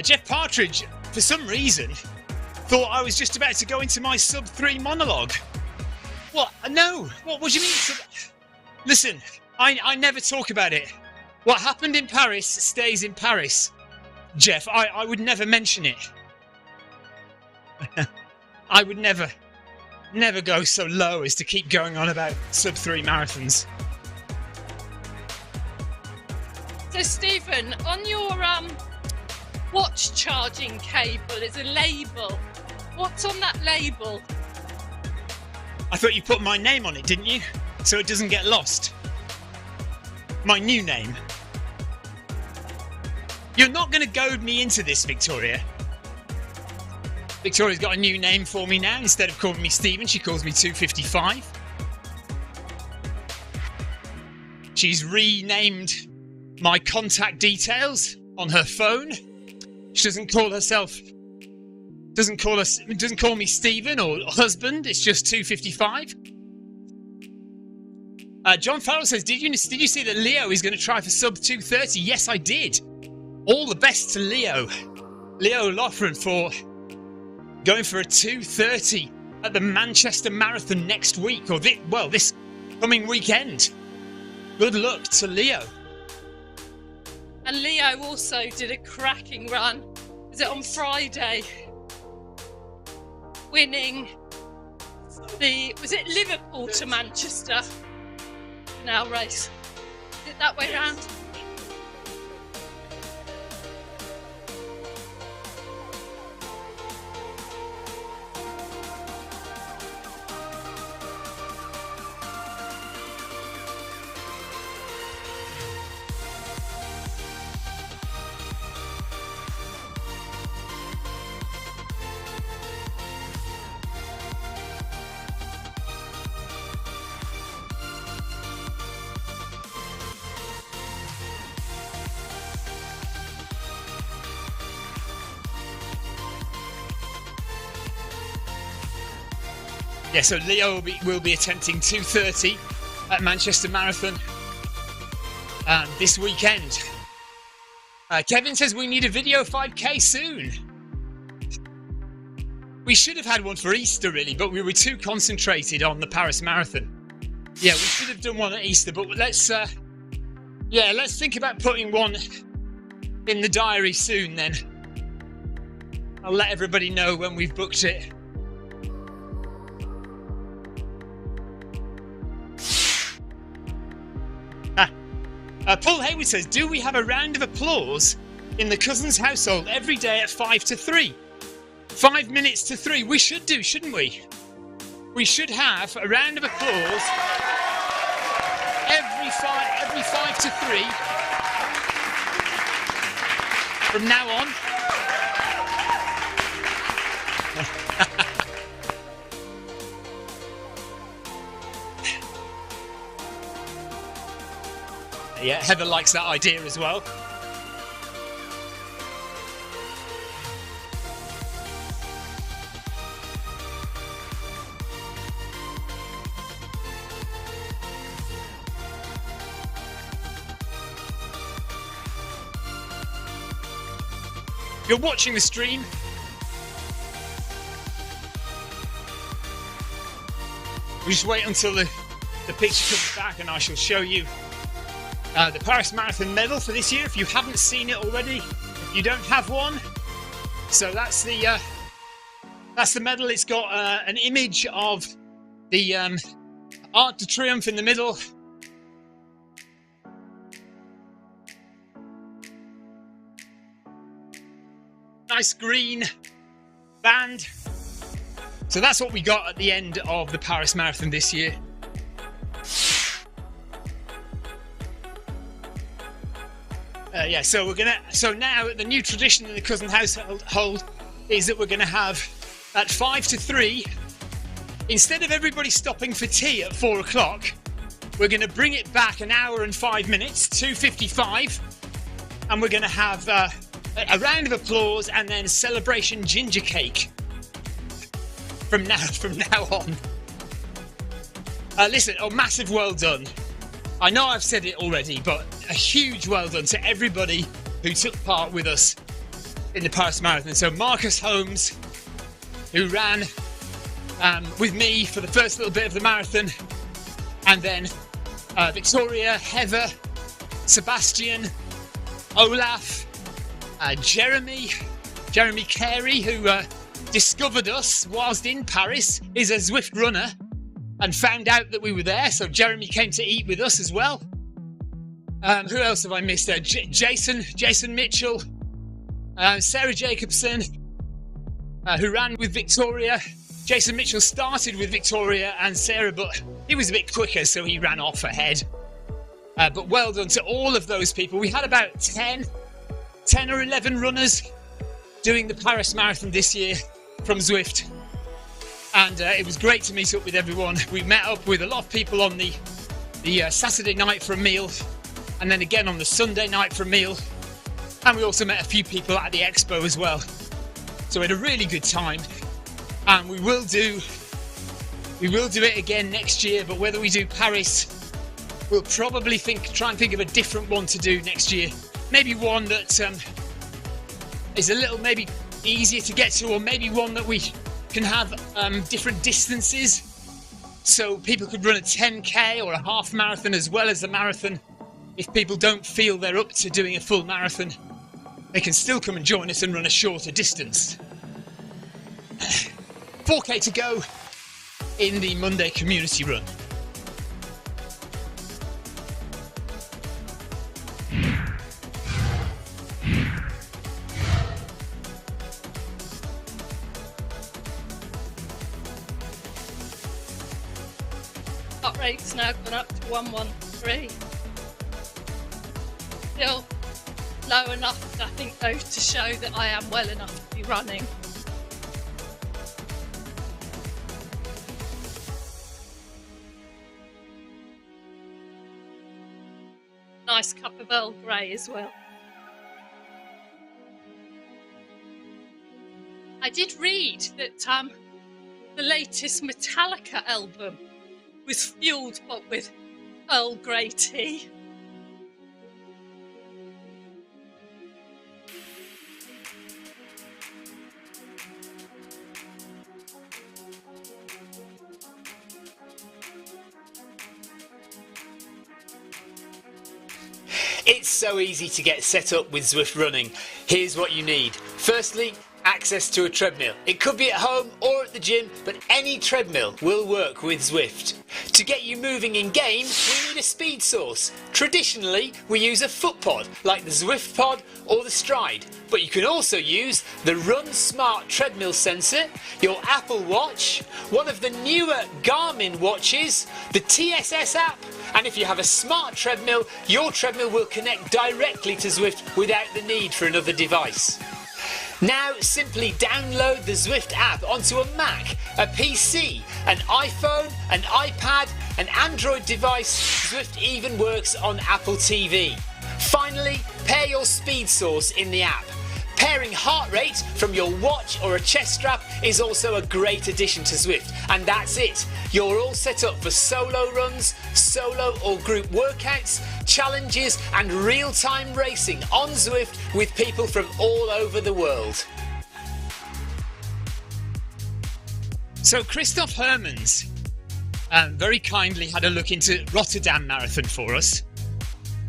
Jeff Partridge, for some reason, thought I was just about to go into my sub-3 monologue. What? No. What do you mean? Listen, I never talk about it. What happened in Paris stays in Paris. Jeff, I would never mention it. I would never go so low as to keep going on about sub-3 marathons. So Stephen, on your watch charging cable is a label. What's on that label? I thought you put my name on it, didn't you? So it doesn't get lost. My new name. You're not going to goad me into this, Victoria. Victoria's got a new name for me now. Instead of calling me Stephen, she calls me 255. She's renamed my contact details on her phone. She doesn't call me Stephen or husband. It's just 255. John Farrell says, did you see that Leo is going to try for sub 230? Yes, I did. All the best to Leo Loughran for going for a 2:30 at the Manchester Marathon next week, or this coming weekend. Good luck to Leo. And Leo also did a cracking run. Was it on Friday? Winning was it Liverpool to Manchester now race? Is it that way round? Yeah, so Leo will be attempting 2:30 at Manchester Marathon this weekend. Kevin says we need a video 5K soon. We should have had one for Easter, really, but we were too concentrated on the Paris Marathon. Yeah, we should have done one at Easter, but let's think about putting one in the diary soon then. I'll let everybody know when we've booked it. Paul Hayward says, do we have a round of applause in the Cousins household every day at 2:55? 5 minutes to 3. We should do, shouldn't we? We should have a round of applause every 5 to 3 from now on. Yeah, Heather likes that idea as well. If you're watching the stream, we just wait until the picture comes back and I shall show you the Paris Marathon medal for this year, if you haven't seen it already, if you don't have one. So that's the medal. It's got an image of the Arc de Triomphe in the middle. Nice green band. So that's what we got at the end of the Paris Marathon this year. So now the new tradition in the Cousin household is that we're gonna have at 5 to 3, instead of everybody stopping for tea at 4 o'clock, we're gonna bring it back an hour and 5 minutes, 2:55, and we're gonna have a round of applause and then celebration ginger cake from now on. Listen, massive well done. I know I've said it already, but a huge well done to everybody who took part with us in the Paris Marathon. So Marcus Holmes, who ran with me for the first little bit of the marathon, and then Victoria, Heather, Sebastian, Olaf, Jeremy Carey, who discovered us whilst in Paris, is a Zwift runner and found out that we were there, so Jeremy came to eat with us as well. Who else have I missed there? Jason Mitchell, Sarah Jacobson, who ran with Victoria. Jason Mitchell started with Victoria and Sarah, but he was a bit quicker, so he ran off ahead. But well done to all of those people. We had about 10 or 11 runners doing the Paris Marathon this year from Zwift. And it was great to meet up with everyone. We met up with a lot of people on the Saturday night for a meal, and then again on the Sunday night for a meal. And we also met a few people at the expo as well. So we had a really good time. And we will do it again next year, but whether we do Paris, we'll probably try and think of a different one to do next year. Maybe one that is a little maybe easier to get to, or maybe one that we can have different distances, so people could run a 10k or a half marathon as well as the marathon. If people don't feel they're up to doing a full marathon, they can still come and join us and run a shorter distance. 4k to go in the Monday community run. Heart rate's now gone up to 113. Still low enough, I think, though, to show that I am well enough to be running. Nice cup of Earl Grey as well. I did read that the latest Metallica album was fueled with Earl Grey tea. It's so easy to get set up with Zwift Running. Here's what you need. Firstly, access to a treadmill. It could be at home or at the gym, but any treadmill will work with Zwift. To get you moving in game, we need a speed source. Traditionally, we use a foot pod like the Zwift pod or the Stride, but you can also use the Run Smart treadmill sensor, your Apple Watch, one of the newer Garmin watches, the TSS app, and if you have a smart treadmill, your treadmill will connect directly to Zwift without the need for another device. Now simply download the Zwift app onto a Mac, a PC, an iPhone, an iPad, an Android device. Zwift even works on Apple TV. Finally, pair your speed source in the app. Pairing heart rate from your watch or a chest strap is also a great addition to Zwift. And that's it. You're all set up for solo runs, solo or group workouts, challenges and real-time racing on Zwift with people from all over the world. So Christoph Hermans very kindly had a look into Rotterdam Marathon for us.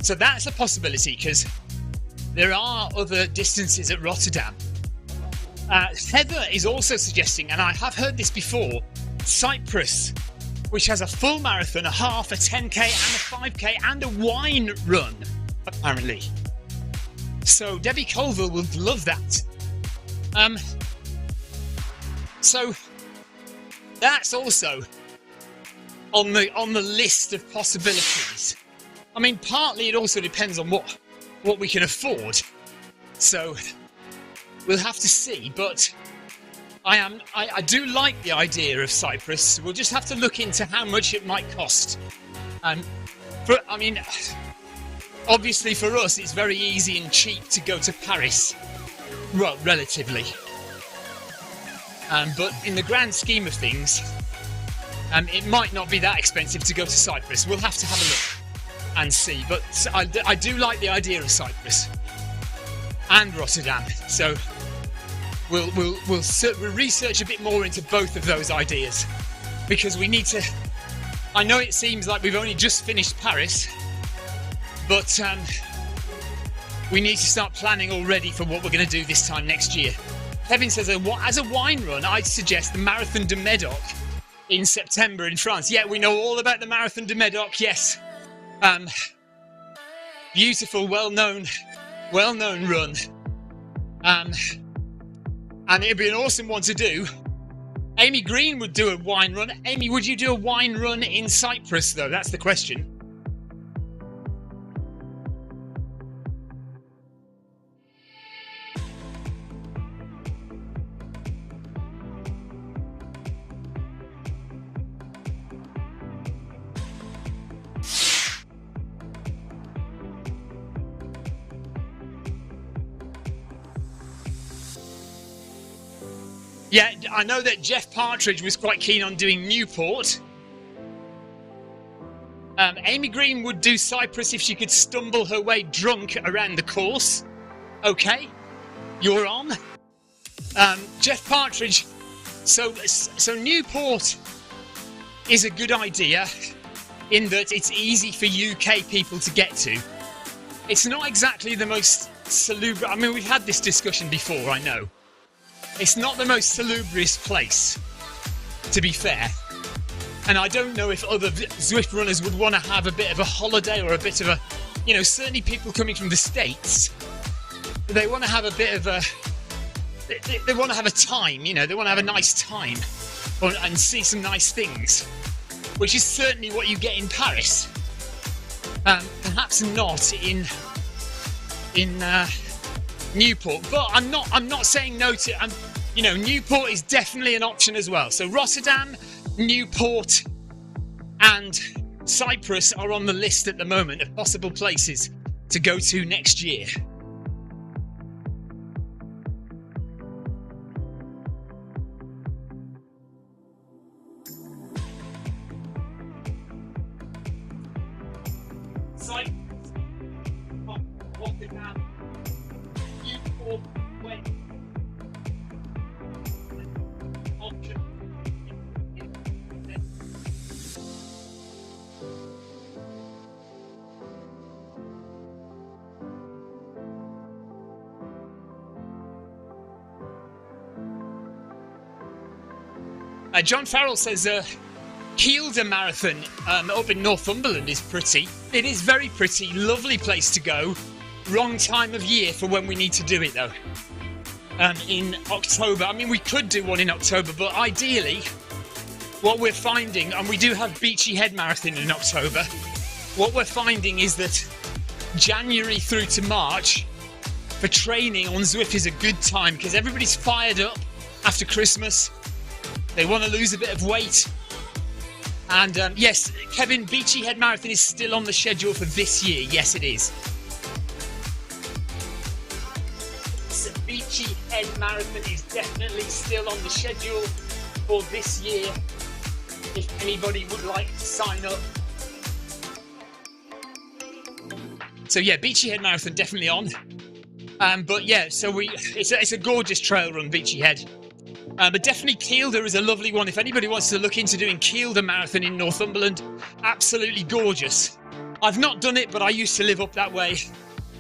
So that's a possibility because there are other distances at Rotterdam. Heather is also suggesting, and I have heard this before, Cyprus, which has a full marathon, a half, a 10k and a 5k and a wine run, apparently. So Debbie Colville would love that. So that's also on the list of possibilities. I mean, partly it also depends on what we can afford. So we'll have to see, but I do like the idea of Cyprus. We'll just have to look into how much it might cost. Obviously for us it's very easy and cheap to go to Paris. Well, relatively. But in the grand scheme of things, it might not be that expensive to go to Cyprus. We'll have to have a look and see. But I do like the idea of Cyprus and Rotterdam. So we'll research a bit more into both of those ideas, because we need to. I know it seems like we've only just finished Paris, but we need to start planning already for what we're going to do this time next year. Kevin says, as a wine run, I'd suggest the Marathon de Médoc in September in France. Yeah, we know all about the Marathon de Médoc, yes. Beautiful, well-known run. And it'd be an awesome one to do. Amy Green would do a wine run. Amy, would you do a wine run in Cyprus, though? That's the question. Yeah, I know that Jeff Partridge was quite keen on doing Newport. Amy Green would do Cyprus if she could stumble her way drunk around the course. Okay, you're on. Jeff Partridge. So Newport is a good idea in that it's easy for UK people to get to. It's not exactly the most salubrious. I mean, we've had this discussion before, I know. It's not the most salubrious place, to be fair. And I don't know if other Zwift runners would want to have a bit of a holiday or a bit of a, certainly people coming from the States, they want to have a bit of a, they want to have a time, they want to have a nice time and see some nice things, which is certainly what you get in Paris. Perhaps not in Newport, but I'm not saying no to. Newport is definitely an option as well. So Rotterdam, Newport, and Cyprus are on the list at the moment of possible places to go to next year. John Farrell says, Kielder Marathon up in Northumberland is pretty. It is very pretty, lovely place to go. Wrong time of year for when we need to do it though. In October, I mean we could do one in October, but ideally what we're finding, and we do have Beachy Head Marathon in October, what we're finding is that January through to March for training on Zwift is a good time because everybody's fired up after Christmas. They want to lose a bit of weight. And yes, Kevin, Beachy Head Marathon is still on the schedule for this year. Yes, it is. So Beachy Head Marathon is definitely still on the schedule for this year. If anybody would like to sign up. So yeah, Beachy Head Marathon definitely on. But yeah, so it's a gorgeous trail run, Beachy Head. But definitely Kielder is a lovely one. If anybody wants to look into doing Kielder Marathon in Northumberland, absolutely gorgeous. I've not done it, but I used to live up that way.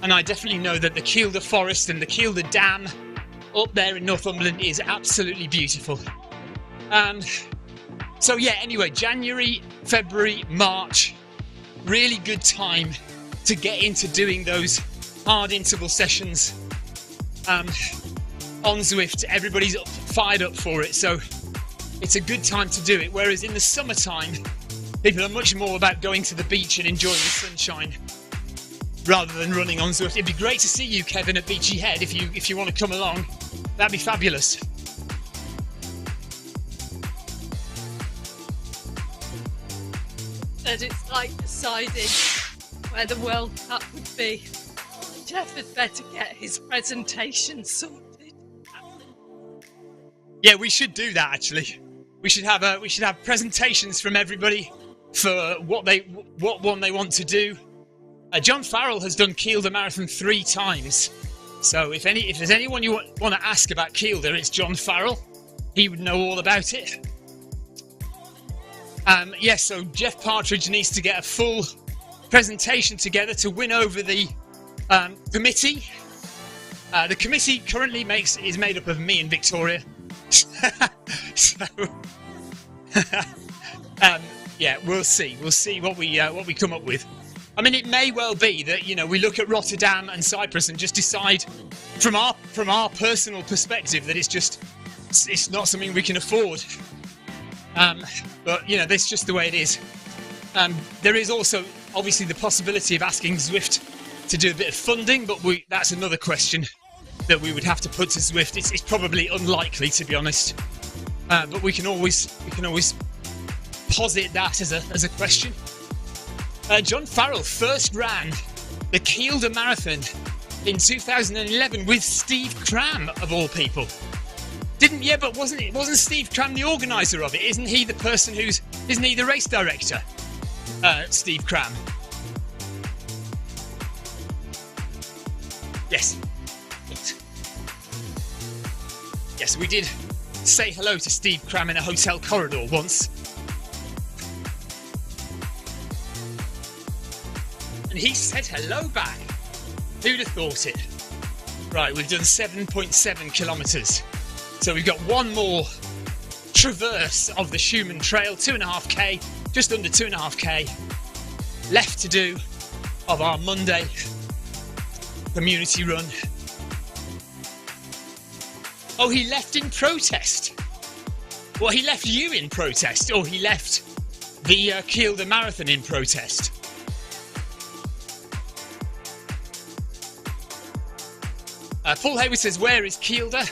And I definitely know that the Kielder Forest and the Kielder Dam up there in Northumberland is absolutely beautiful. So yeah, anyway, January, February, March, really good time to get into doing those hard interval sessions on Zwift. Everybody's fired up for it, so it's a good time to do it. Whereas in the summertime, people are much more about going to the beach and enjoying the sunshine rather than running on Zwift. It'd be great to see you, Kevin, at Beachy Head if you want to come along. That'd be fabulous. That it's like deciding where the World Cup would be. Jeff had better get his presentation sorted. Yeah, we should do that actually. We should have presentations from everybody for what one they want to do. John Farrell has done Kielder Marathon 3 times. So if there's anyone you want to ask about Kielder, it's John Farrell. He would know all about it. Yes, so Jeff Partridge needs to get a full presentation together to win over the committee. The committee currently is made up of me and Victoria. So yeah, we'll see what we come up with. I mean, it may well be that we look at Rotterdam and Cyprus and just decide from our personal perspective that it's not something we can afford. But that's just the way it is. There is also obviously the possibility of asking Zwift to do a bit of funding, but that's another question that we would have to put to Zwift. It's probably unlikely, to be honest, but we can always posit that as a question. John Farrell first ran the Kielder Marathon in 2011 with Steve Cram, of all people. But wasn't Steve Cram the organiser of it? Isn't he the race director? Steve Cram. Yes. Yes, we did say hello to Steve Cram in a hotel corridor once. And he said hello back. Who'd have thought it? Right, we've done 7.7 kilometres. So we've got one more traverse of the Schumann Trail, 2.5k, just under 2.5k left to do of our Monday community run. Oh, he left in protest. Well, he left you in protest, or he left the Kielder Marathon in protest. Paul Hayward says, where is Kielder?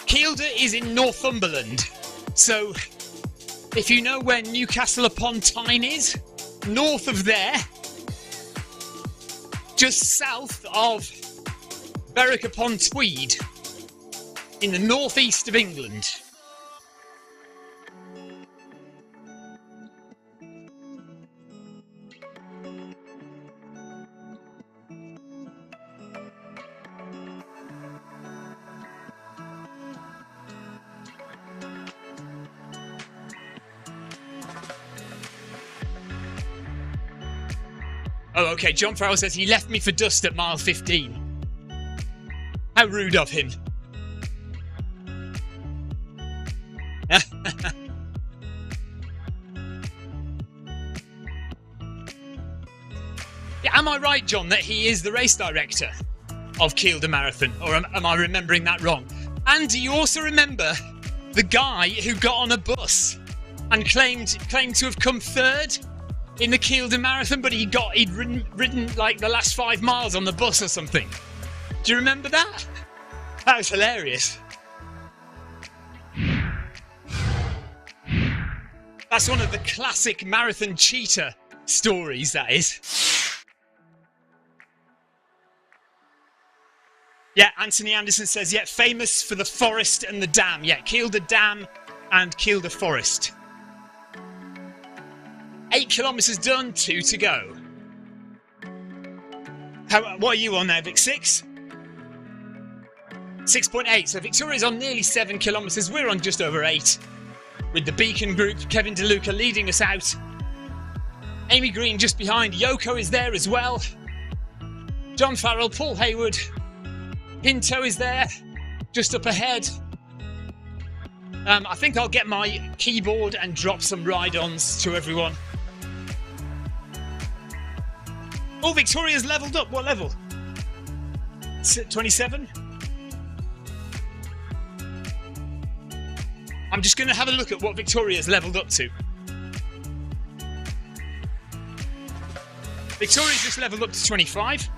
Kielder is in Northumberland. So, if you know where Newcastle upon Tyne is, north of there, just south of Berwick upon Tweed, in the northeast of England. Oh, okay, John Farrell says he left me for dust at mile 15. How rude of him. Yeah, am I right, John, that he is the race director of Kielder Marathon? Or am I remembering that wrong? And do you also remember the guy who got on a bus and claimed to have come third in the Kielder Marathon, but he'd ridden like the last 5 miles on the bus or something? Do you remember that? That was hilarious. That's one of the classic marathon cheater stories, that is. Yeah, Anthony Anderson says, yeah, famous for the forest and the dam. Yeah, Kielder Dam and Kielder Forest. 8 kilometres done, 2 to go. What are you on now, Vic? 6? 6.8. So Victoria's on nearly 7 kilometres. We're on just over 8. With the Beacon group, Kevin DeLuca leading us out. Amy Green just behind. Yoko is there as well. John Farrell, Paul Hayward. Pinto is there, just up ahead. I think I'll get my keyboard and drop some ride-ons to everyone. Oh, Victoria's levelled up. What level? 27? I'm just going to have a look at what Victoria's levelled up to. Victoria's just levelled up to 25.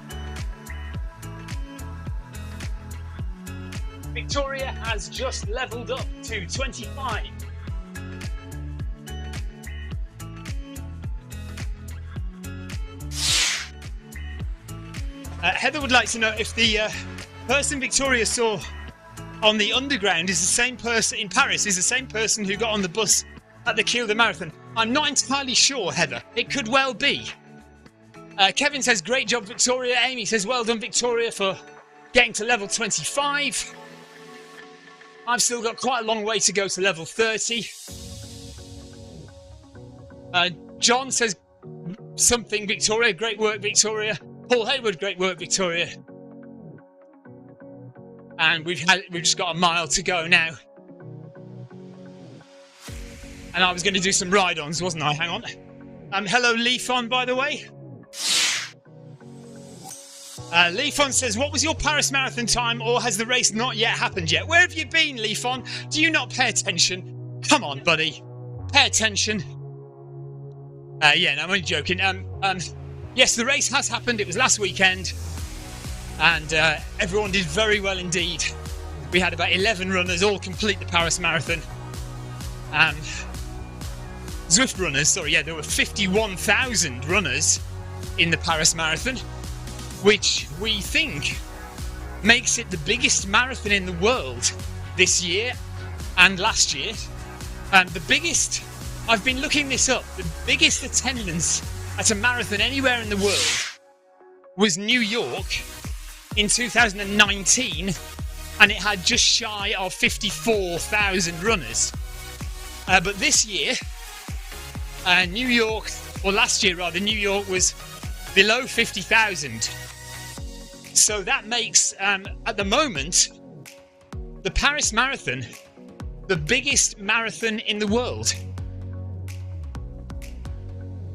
Victoria has just levelled up to 25. Heather would like to know if the person Victoria saw on the underground is the same person in Paris, is the same person who got on the bus at the Kielder Marathon. I'm not entirely sure, Heather. It could well be. Kevin says, great job, Victoria. Amy says, well done, Victoria, for getting to level 25. I've still got quite a long way to go to level 30. John says something, Victoria. Great work, Victoria. Paul Hayward, great work, Victoria. And we've just got a mile to go now. And I was going to do some ride-ons, wasn't I? Hang on. Hello, Leafon, by the way. Leafon says, what was your Paris Marathon time, or has the race not yet happened yet? Where have you been, Leafon? Do you not pay attention? Come on, buddy. Pay attention. Yeah, no, I'm only joking. Yes, the race has happened. It was last weekend. And everyone did very well indeed. We had about 11 runners all complete the Paris Marathon. Zwift runners, sorry, yeah, there were 51,000 runners in the Paris Marathon, which we think makes it the biggest marathon in the world this year and last year. The biggest, I've been looking this up, the biggest attendance at a marathon anywhere in the world was New York in 2019, and it had just shy of 54,000 runners. But this year, New York, or last year rather, New York was below 50,000. So that makes, at the moment, the Paris Marathon the biggest marathon in the world.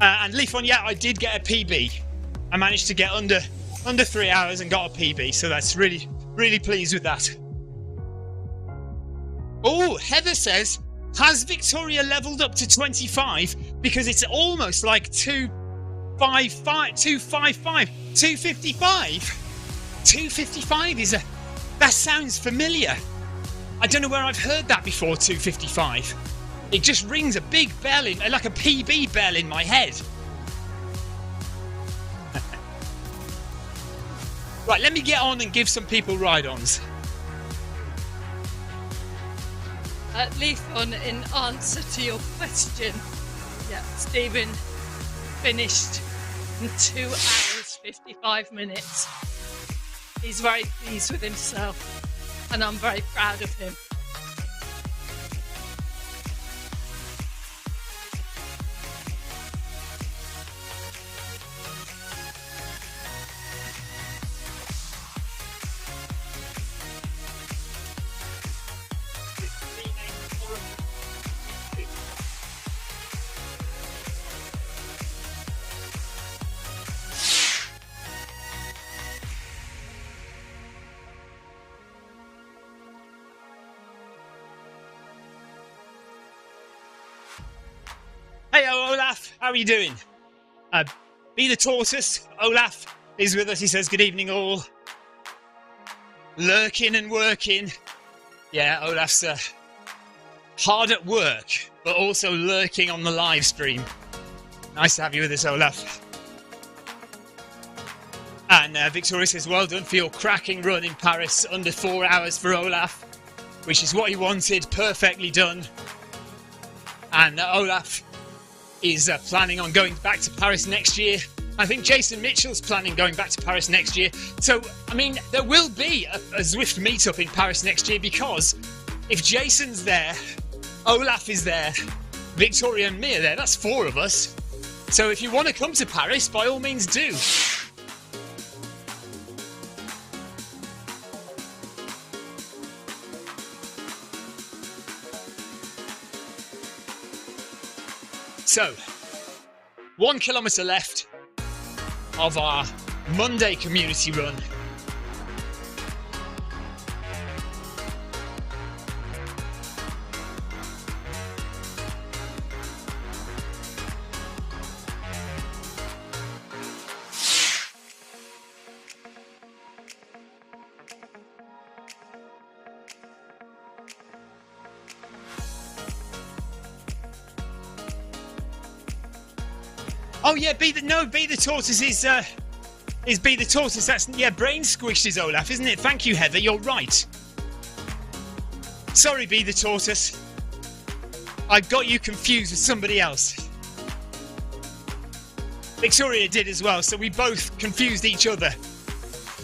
And Leafon, yeah, I did get a PB. I managed to get under 3 hours and got a PB, so that's really, really pleased with that. Oh, Heather says, has Victoria levelled up to 25? Because it's almost like 255. 255 is that sounds familiar. I don't know where I've heard that before, 255. It just rings a big bell, like a PB bell in my head. Right, let me get on and give some people ride-ons. Leafon, in answer to your question, yeah, Stephen finished in 2 hours 55 minutes. He's very pleased with himself, and I'm very proud of him. how are you doing? Be the Tortoise, Olaf is with us. He says, good evening all. Lurking and working. Yeah, Olaf's hard at work, but also lurking on the live stream. Nice to have you with us, Olaf. And Victoria says, well done for your cracking run in Paris, under 4 hours for Olaf, which is what he wanted, perfectly done. And Olaf is planning on going back to Paris next year. I think Jason Mitchell's planning going back to Paris next year. So, I mean, there will be a Zwift meetup in Paris next year, because if Jason's there, Olaf is there, Victoria and me are there, that's 4 of us. So if you want to come to Paris, by all means do. So, 1 kilometre left of our Monday community run. Oh yeah, Be the Tortoise is Be the Tortoise. That's, yeah, brain squished is Olaf, isn't it? Thank you, Heather. You're right. Sorry, Be the Tortoise. I got you confused with somebody else. Victoria did as well, so we both confused each other.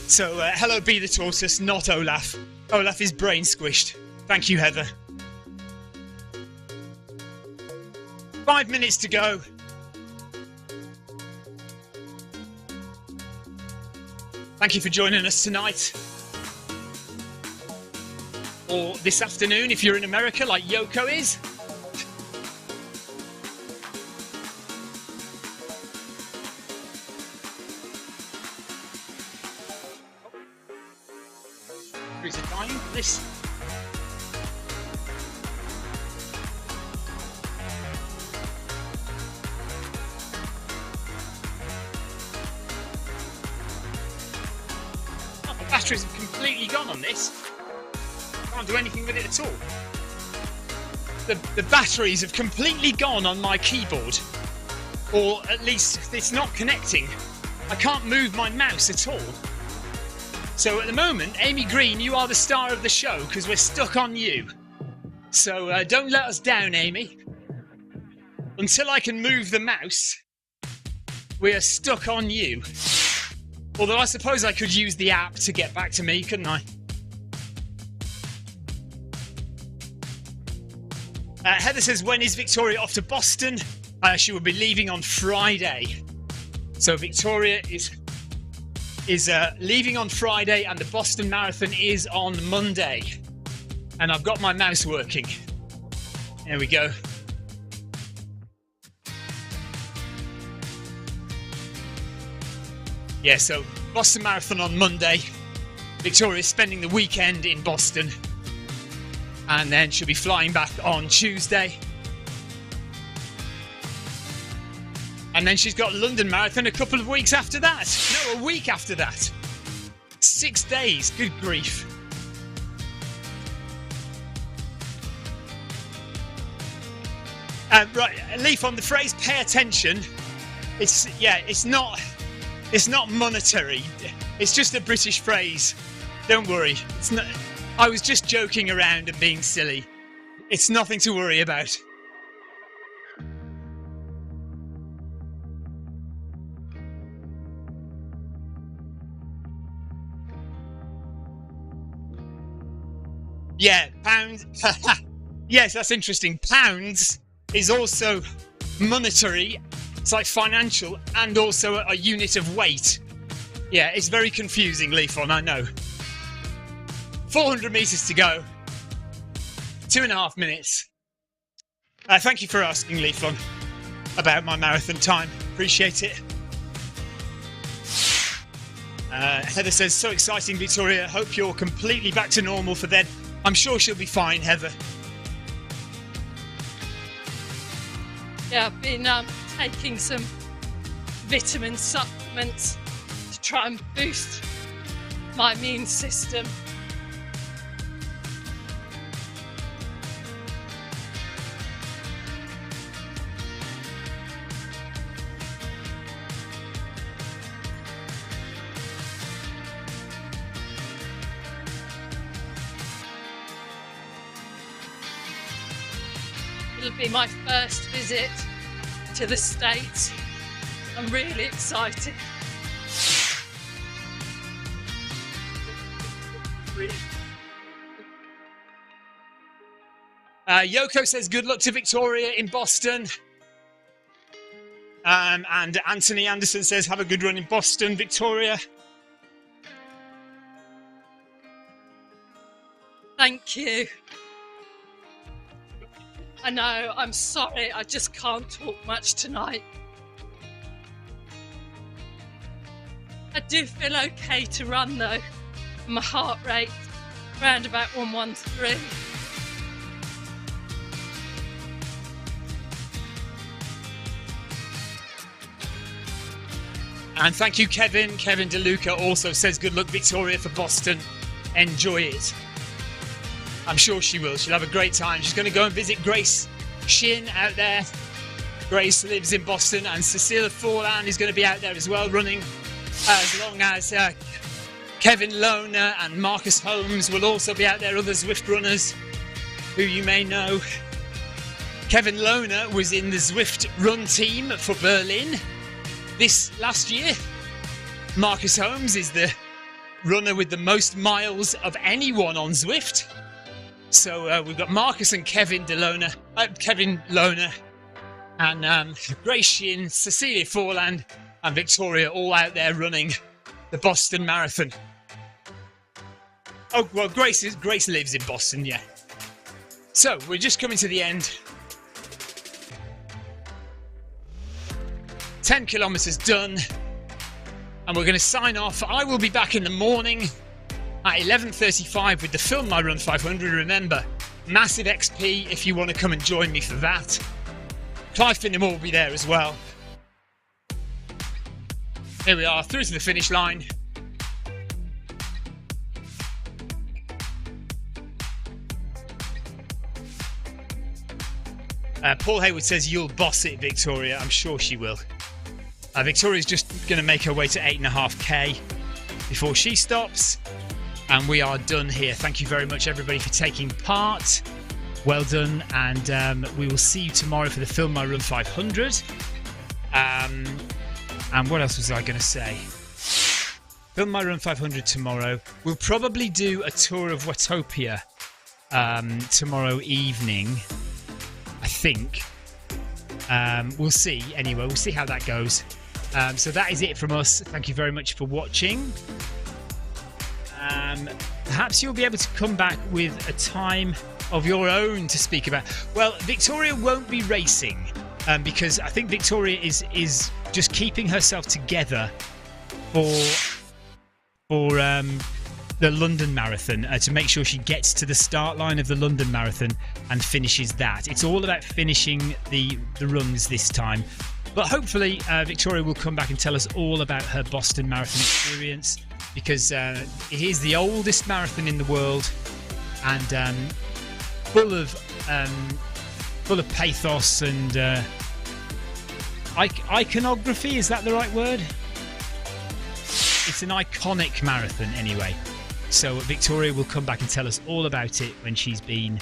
So hello, Be the Tortoise, not Olaf. Olaf is brain squished. Thank you, Heather. 5 minutes to go. Thank you for joining us tonight, or this afternoon if you're in America like Yoko is. Is it dying? This. Batteries have completely gone on this. Can't do anything with it at all. The batteries have completely gone on my keyboard, or at least it's not connecting. I can't move my mouse at all. So at the moment, Amy Green, you are the star of the show because we're stuck on you. So don't let us down, Amy. Until I can move the mouse, we are stuck on you. Although I suppose I could use the app to get back to me, couldn't I? Heather says, when is Victoria off to Boston? She will be leaving on Friday. So Victoria is leaving on Friday, and the Boston Marathon is on Monday. And I've got my mouse working. There we go. Yeah, so Boston Marathon on Monday. Victoria's spending the weekend in Boston. And then she'll be flying back on Tuesday. And then she's got London Marathon a couple of weeks after that. No, a week after that. 6 days, good grief. Right, Leaf, on the phrase pay attention, it's not monetary. It's just a British phrase. Don't worry. It's not. I was just joking around and being silly. It's nothing to worry about. Yeah, pounds. Yes, that's interesting. Pounds is also monetary. It's like financial and also a unit of weight. Yeah, it's very confusing, Leafon, I know. 400 metres to go. 2.5 minutes. Thank you for asking, Leafon, about my marathon time. Appreciate it. Heather says, so exciting, Victoria. Hope you're completely back to normal for then. I'm sure she'll be fine, Heather. Yeah, I've been taking some vitamin supplements to try and boost my immune system. It'll be my first visit to the States. I'm really excited. Yoko says good luck to Victoria in Boston. And Anthony Anderson says have a good run in Boston, Victoria. Thank you. I know, I'm sorry, I just can't talk much tonight. I do feel okay to run though. My heart rate around about 113. And thank you, Kevin. Kevin DeLuca also says good luck, Victoria, for Boston. Enjoy it. I'm sure she will. She'll have a great time. She's going to go and visit Grace Shin out there. Grace lives in Boston, and Cecilia Forlan is going to be out there as well, running, as long as Kevin Lohner and Marcus Holmes will also be out there, other Zwift runners who you may know. Kevin Lohner was in the Zwift Run team for Berlin this last year. Marcus Holmes is the runner with the most miles of anyone on Zwift. So we've got Marcus and Kevin Lohner, and Grace Shin, Cecilia Forland, and Victoria all out there running the Boston Marathon. Oh, well, Grace lives in Boston, yeah. So we're just coming to the end. 10 kilometres done, and we're going to sign off. I will be back in the morning at 11:35 with the Film My Run 500. Remember, massive XP if you want to come and join me for that. Clive Finnemore will be there as well. Here we are, through to the finish line. Paul Hayward says you'll boss it, Victoria. I'm sure she will. Victoria's just going to make her way to 8.5k before she stops. And we are done here. Thank you very much, everybody, for taking part. Well done. And we will see you tomorrow for the Film My Run 500. And what else was I going to say? Film My Run 500 tomorrow. We'll probably do a tour of Watopia tomorrow evening, I think. We'll see. Anyway, we'll see how that goes. So that is it from us. Thank you very much for watching. Perhaps you'll be able to come back with a time of your own to speak about. Well, Victoria won't be racing because I think Victoria is just keeping herself together for the London Marathon to make sure she gets to the start line of the London Marathon and finishes that. It's all about finishing the runs this time. But hopefully Victoria will come back and tell us all about her Boston Marathon experience, because it is the oldest marathon in the world and full of pathos and iconography. Is that the right word? It's an iconic marathon anyway. So Victoria will come back and tell us all about it when she's been,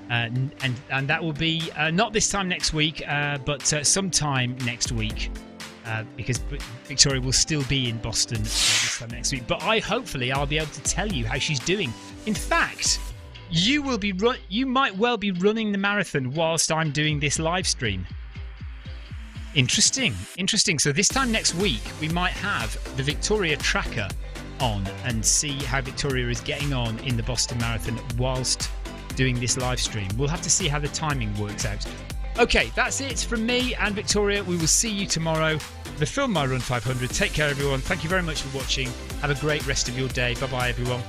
and that will be not this time next week, but sometime next week. Because Victoria will still be in Boston this time next week. But hopefully I'll be able to tell you how she's doing. In fact, you might well be running the marathon whilst I'm doing this live stream. Interesting. So this time next week we might have the Victoria tracker on and see how Victoria is getting on in the Boston Marathon whilst doing this live stream. We'll have to see how the timing works out. Okay, that's it from me and Victoria. We will see you tomorrow for the Film My Run 500. Take care, everyone. Thank you very much for watching. Have a great rest of your day. Bye-bye, everyone.